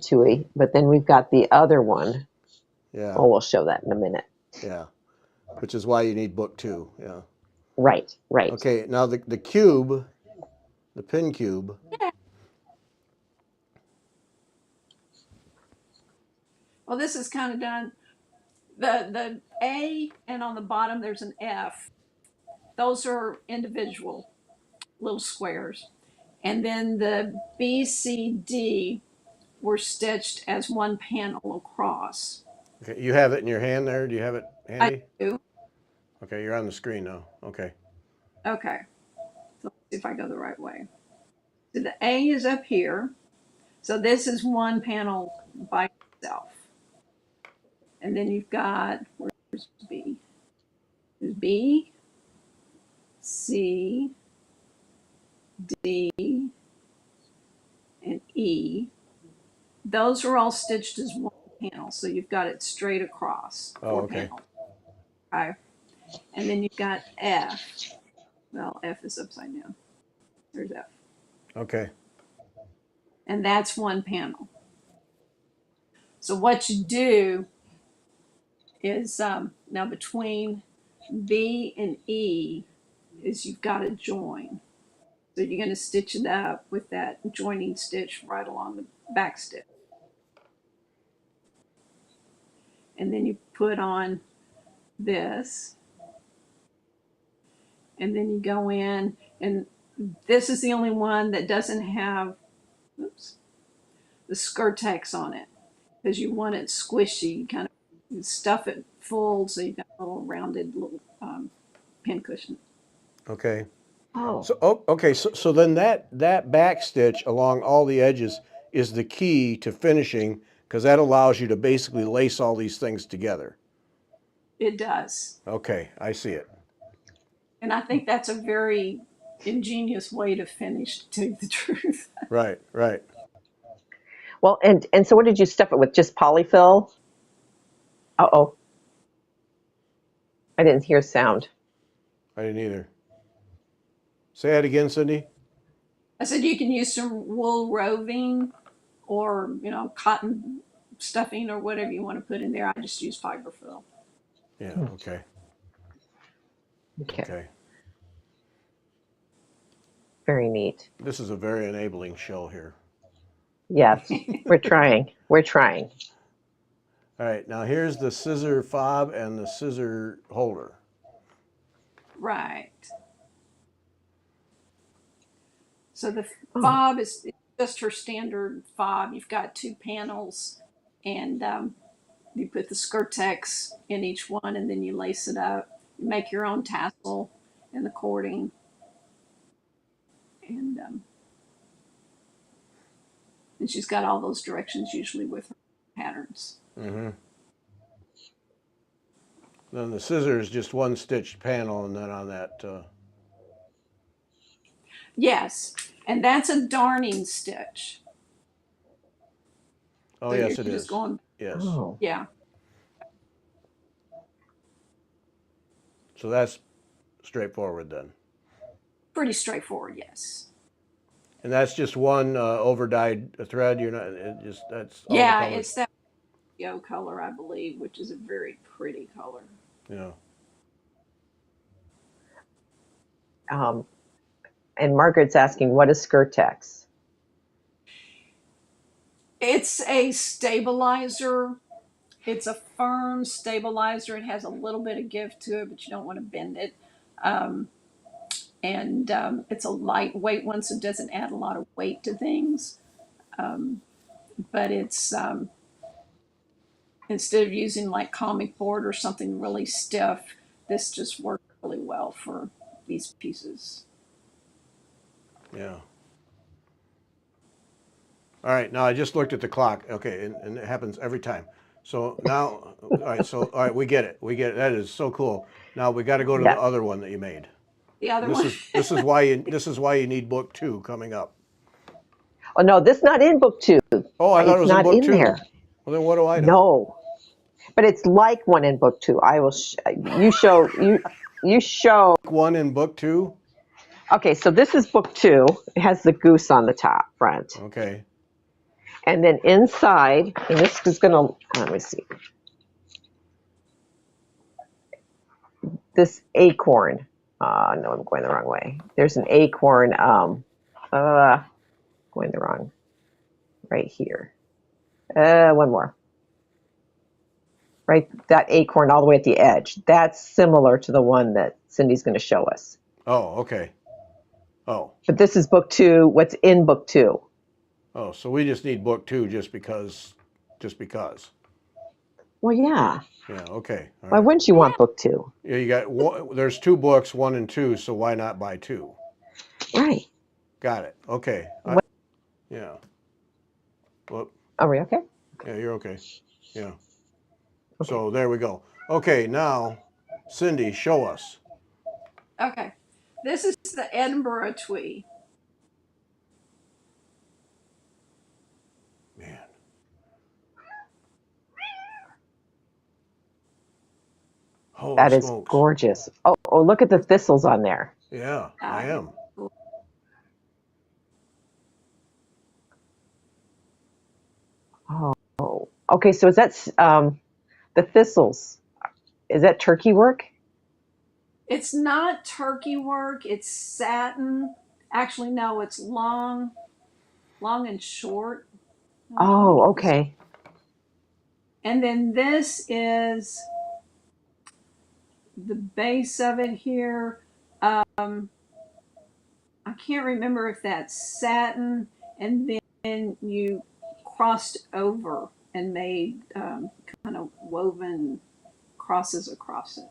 Tui, but then we've got the other one. Yeah. Oh, we'll show that in a minute. Yeah. Which is why you need book 2. Yeah. Right, right. Okay. Now the cube, the pin cube. well, this is kind of done. The A and on the bottom there's an F. Those are individual little squares. And then the B, C, D were stitched as one panel across. Okay. You have it in your hand there. Do you have it I handy? do. Okay. You're on the screen now. Okay. Okay. So let's see if I go the right way. So the A is up here. So this is one panel by itself. And then you've got, where's B? There's B, C, D, and E. Those are all stitched as one panel. So you've got it straight across, Oh, four okay. panels. Okay. And then you've got F. Well, F is upside down. There's F. Okay. And that's one panel. So what you do is now between B and E is you've got to join. So you're going to stitch it up with that joining stitch right along the back stitch. And then you put on this. And then you go in, and this is the only one that doesn't have, oops, the Skirtex on it because you want it squishy. You kind of stuff it full so you've got a little rounded little pin cushion. Okay. Oh, So okay. So then that back stitch along all the edges is the key to finishing because that allows you to basically lace all these things together. It does. Okay. I see it. And I think that's a very ingenious way to finish, to tell you the truth. Right. Right. well, and so what did you stuff it with? Just polyfill? Uh-oh, I didn't hear sound. I didn't either. Say that again, Cindy. I said you can use some wool roving or, cotton stuffing or whatever you want to put in there. I just use fiberfill. Yeah. Okay. Okay, Okay. very neat. This is a very enabling show here. Yes, we're trying. We're trying. All right. Now here's the scissor fob and the scissor holder. Right. So the Oh, fob is just her standard fob. You've got two panels, and you put the Skirtex in each one, and then you lace it up. You make your own tassel and the cording, and she's got all those directions usually with her patterns. Mm-hmm. Then the scissor is just one stitched panel, and then on that. Yes, and that's a darning stitch. Oh, So you're yes, it just is. going, Yes. oh, yeah, So that's straightforward then. pretty straightforward. Yes. And that's just one over dyed thread. You're not. It just that's all the Yeah, colors. it's that yo color, I believe, which is a very pretty color. Yeah. um, and Margaret's asking, what is Skirtex? It's a stabilizer. It's a firm stabilizer. It has a little bit of give to it, but you don't want to bend it. Um, and it's a lightweight one, so it doesn't add a lot of weight to things. Um, but it's instead of using like comic board or something really stiff, this just works really well for these pieces. Yeah. All right, now I just looked at the clock. Okay, and it happens every time. So now, all right, we get it. We get it. That is so cool. Now we got to go to the Yes. other one that you made. The other And one. this is why you need book 2 coming up. Oh no, this is not in book 2. Oh, I thought it It's was in not book in 2. there. Well, then what do I know? No, but it's like one in book 2. I will. You show you. You show. Book 1 in book 2. Okay, so this is book 2. It has the goose on the top front, Okay. and then inside, and this is gonna. Let me see. This acorn. No, I'm going the wrong way. There's an acorn. Going the wrong. Right here. One more. Right, that acorn all the way at the edge. That's similar to the one that Cyndi's going to show us. Oh, okay. Oh. But this is book 2. What's in book 2? Oh, so we just need book 2 just because. Well, yeah. Yeah, okay. All Why right. wouldn't you want book 2? Yeah, you got there's 2 books, 1 and 2, so why not buy 2? Right. Got it. Okay. Yeah. Well, Are we okay? yeah, you're okay. Yeah. So there we go. Okay, now, Cyndi, show us. Okay. This is the Edinburgh twee. Man. Holy That is smokes. gorgeous. Oh, look at the thistles on there. Yeah, I am. Oh, okay. So is that the thistles? Is that turkey work? It's not turkey work. It's satin. Actually, no. It's long and short. Oh, okay. And then this is the base of it here. I can't remember if that's satin, and then you crossed over and made kind of woven crosses across it.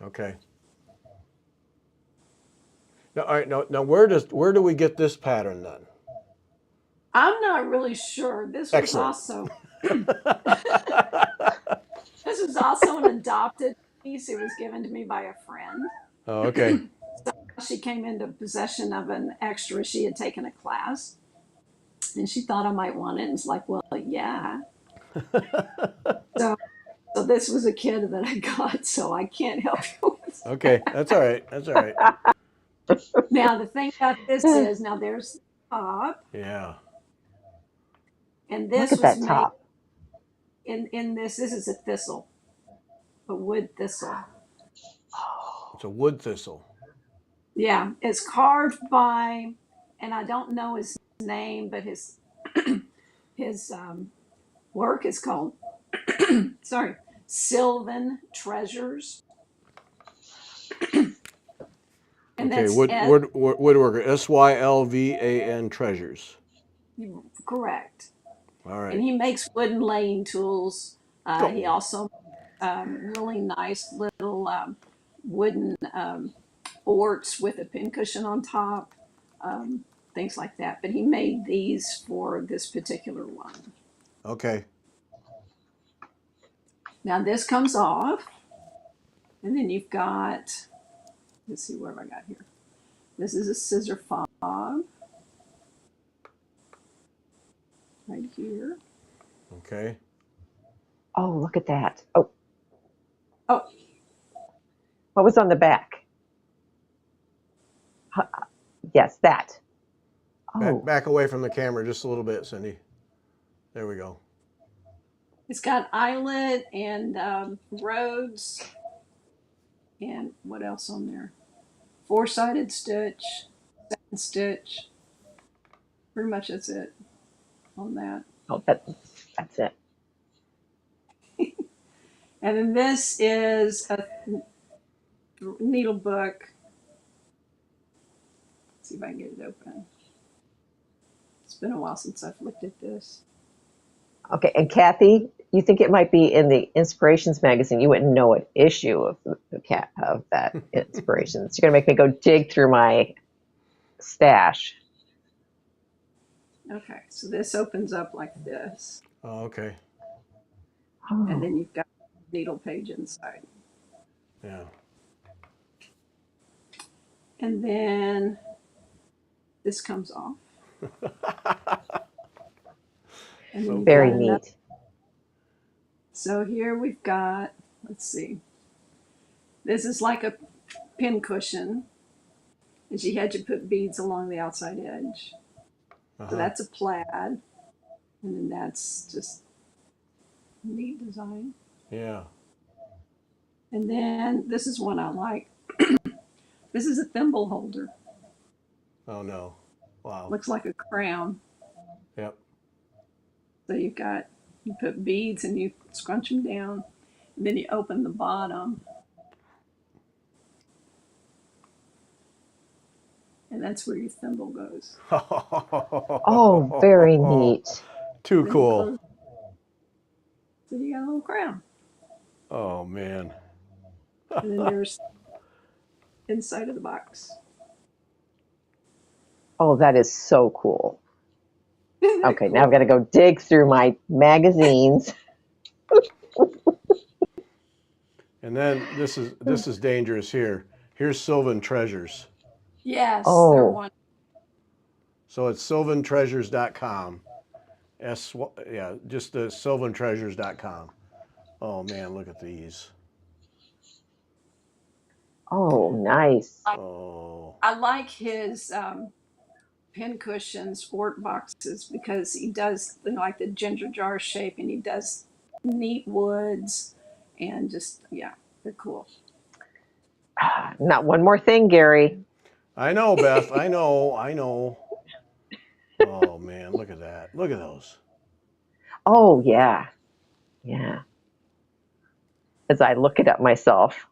Okay. Now, all right. Now, where do we get this pattern then? I'm not really sure. This was Excellent. also this was also an adopted piece. It was given to me by a friend. Oh, okay. She came into possession of an extra. She had taken a class, and she thought I might want it. And it's like, well, yeah. So this was a kid that I got, so I can't help you with it. Okay, that's all right. That's all right. Now the thing about this is, now there's the top, Yeah. and Look this at was that made top. in this. This is a thistle, a wood thistle. It's a wood thistle. Yeah, it's carved by, and I don't know his name, but his his work is called sorry, Sylvan Treasures. And Okay, that's woodworker. Sylvan Treasures. correct. All And right. he makes wooden laying tools. Oh. He also really nice little wooden orts with a pincushion on top, things like that. But he made these for this particular one. Okay. Now this comes off, and then you've got, let's see, what have I got here? This is a scissor fob right here. Okay. Oh, look at that. Oh, Oh, what was on the back? Yes, that. Oh, Back away from the camera just a little bit, Cyndi. There we go. it's got eyelet and roads, and what else on there? Four-sided stitch, satin stitch. Pretty much that's it on that. oh, that's it. And then this is a needle book. Let's see if I can get it open. It's been a while since I've looked at this. Okay, and Kathy, you think it might be in the Inspirations magazine? You wouldn't know what issue of that Inspirations. You're gonna make me go dig through my stash. Okay, so this opens up like this, Oh, okay. and Oh, then you've got a needle page inside. Yeah. And then this comes off. And then So you've got very cool. another. neat. So here we've got, let's see, this is like a pin cushion, and she had you put beads along the outside edge. So Uh-huh. that's a plaid, and then that's just neat design. Yeah. And then this is one I like. This is a thimble holder. Oh no. Wow. Looks like a crown. Yep. So you put beads and you scrunch them down, and then you open the bottom, and that's where your thimble goes. Oh, very neat. Too Then you cool. close, so you got a little crown. Oh man. And then there's inside of the box. Oh, that is so cool. Isn't that Okay, now I've cool? got to go dig through my magazines. And then this is dangerous here. Here's Sylvan Treasures. Yes, they're Oh, one. So it's sylvantreasures.com. Yeah, just the sylvantreasures.com. Oh man, look at these. oh, nice. Oh. I like his pin cushions, sport boxes, because he does like the ginger jar shape, and he does neat woods, and just yeah, they're cool. Not one more thing, Gary. I know, Beth. I know. I know. Oh man, look at that. Look at those. Oh, yeah, yeah. As I look it up myself.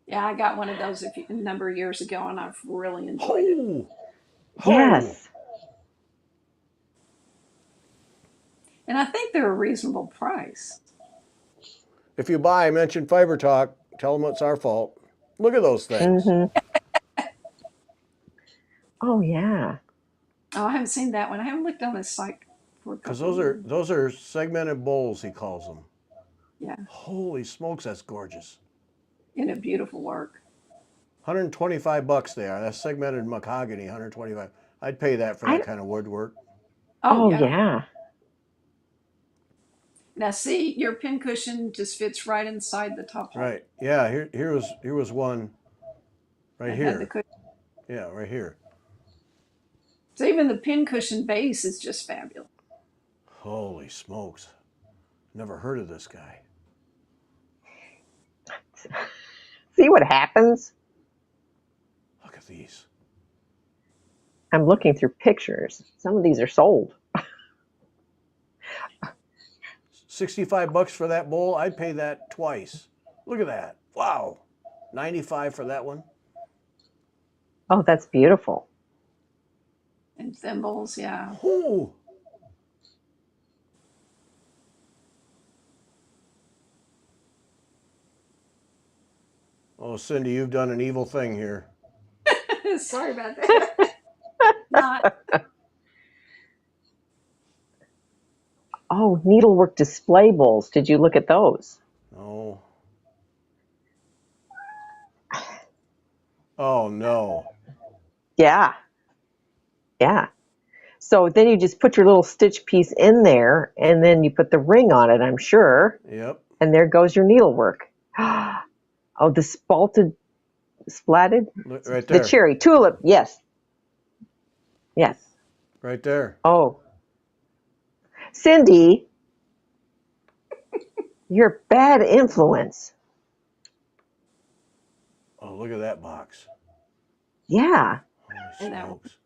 Yeah, I got one of those a number of years ago, and I've really enjoyed it. Oh. Oh. Yes. And I think they're a reasonable price. If you buy, mention Fiber Talk. Tell them it's our fault. Look at those things. Mm-hmm. Oh, yeah. Oh, I haven't seen that one. I haven't looked on his site for a Because couple of those are years. those are segmented bowls, he calls them. Yeah, Holy smokes, that's gorgeous. in a beautiful work. $125 they are. That's segmented mahogany, 125. I'd pay that for that I. kind of woodwork. Oh Oh, yeah. yeah. Now see, your pin cushion just fits right inside the top hole. Right. Yeah, here was one right That had the here. cushion. Yeah, right here. So even the pin cushion base is just fabulous. Holy smokes. Never heard of this guy. See what happens? Look at these. I'm looking through pictures. Some of these are sold. 65 bucks for that bowl, I'd pay that twice. Look at that. Wow. 95 for that one. Oh, that's beautiful. And thimbles, yeah. Oh. Oh, Cyndi, you've done an evil thing here. Sorry about that. Not. Oh, needlework display bowls. Did you look at those? No. Oh, no. Yeah. Yeah. So then you just put your little stitch piece in there and then you put the ring on it, I'm sure. Yep. And there goes your needlework. Oh, the splatted? Look, right The there. cherry tulip. Yes. Yes. Right there. Oh. Cyndi, you're a bad influence. Oh, look at that box. Yeah. Holy And that smokes.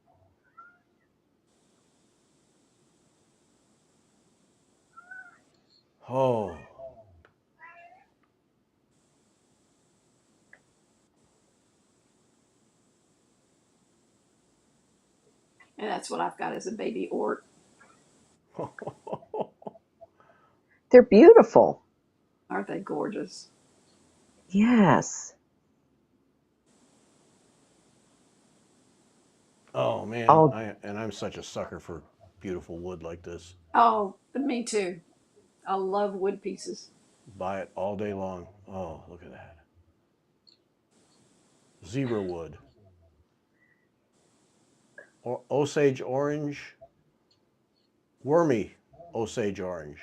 Oh. And that's what I've got as a baby ort. They're beautiful. Aren't they gorgeous? Yes. Oh man, Oh, I'm such a sucker for beautiful wood like this. Oh, me too. I love wood pieces. Buy it all day long. Oh, look at that. Zebra wood. Osage orange. Wormy Osage orange.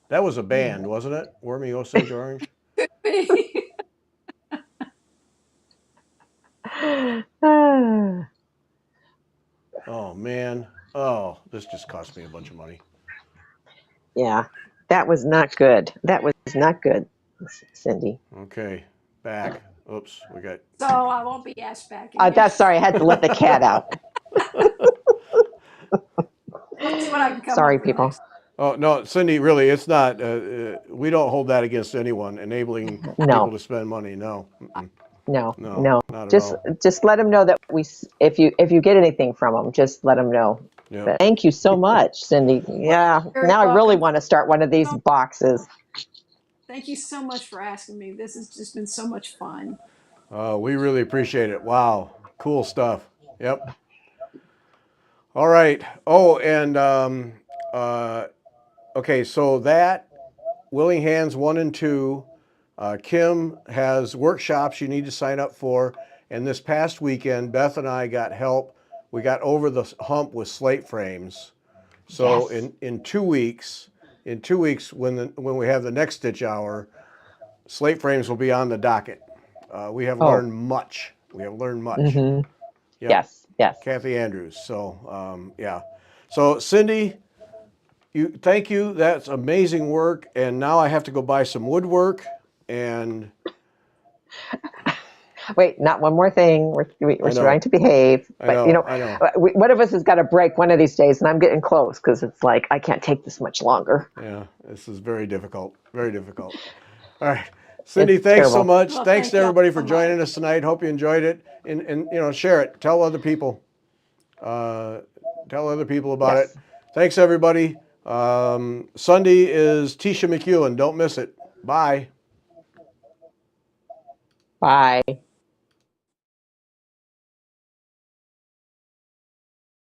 That was a band, wasn't it? Wormy Osage orange. ah, Oh man. Oh, this just cost me a bunch of money. yeah, that was not good. That was not good, Cindy. Okay, back. Oops, we got. So I won't be asked back again. That's sorry. I had to let the cat out. I'll see what I can come Sorry, up with people. next. Oh no, Cindy, really, it's not. We don't hold that against anyone. Enabling people No, to spend money. No, no, no, no. not at Just all. just let them know that if you get anything from them, just let them know. Yep. But thank you so much, Cindy. Well, Yeah, you're very now I really welcome. want to start one of these boxes. Thank you so much for asking me. This has just been so much fun. We really appreciate it. Wow, cool stuff. Yep. All right. Oh, and uh, okay, so that Willing Hands 1 and 2, Kim has workshops you need to sign up for. And this past weekend, Beth and I got help. We got over the hump with slate frames. So Yes. in 2 weeks, when we have the next stitch hour, slate frames will be on the docket. We have Oh. learned much. We have learned much. Mm-hmm. Yep. Yes. Yes. Kathy Andrews. So yeah. So Cindy, thank you. That's amazing work. And now I have to go buy some woodwork. And Wait, not one more thing. We're I trying know, to behave, I but know, I know. one of us has got to break one of these days, and I'm getting close because it's like I can't take this much longer. Yeah, this is very difficult. Very difficult. All right. Cindy, It's thanks so terrible. much. Well, Thanks to thank y'all everybody for so much. joining us tonight. Hope you enjoyed it. And share it. Tell other people. Uh, tell other people about it. Yes. Thanks, everybody. Sunday is Tisha McEwen. Don't miss it. Bye. Bye.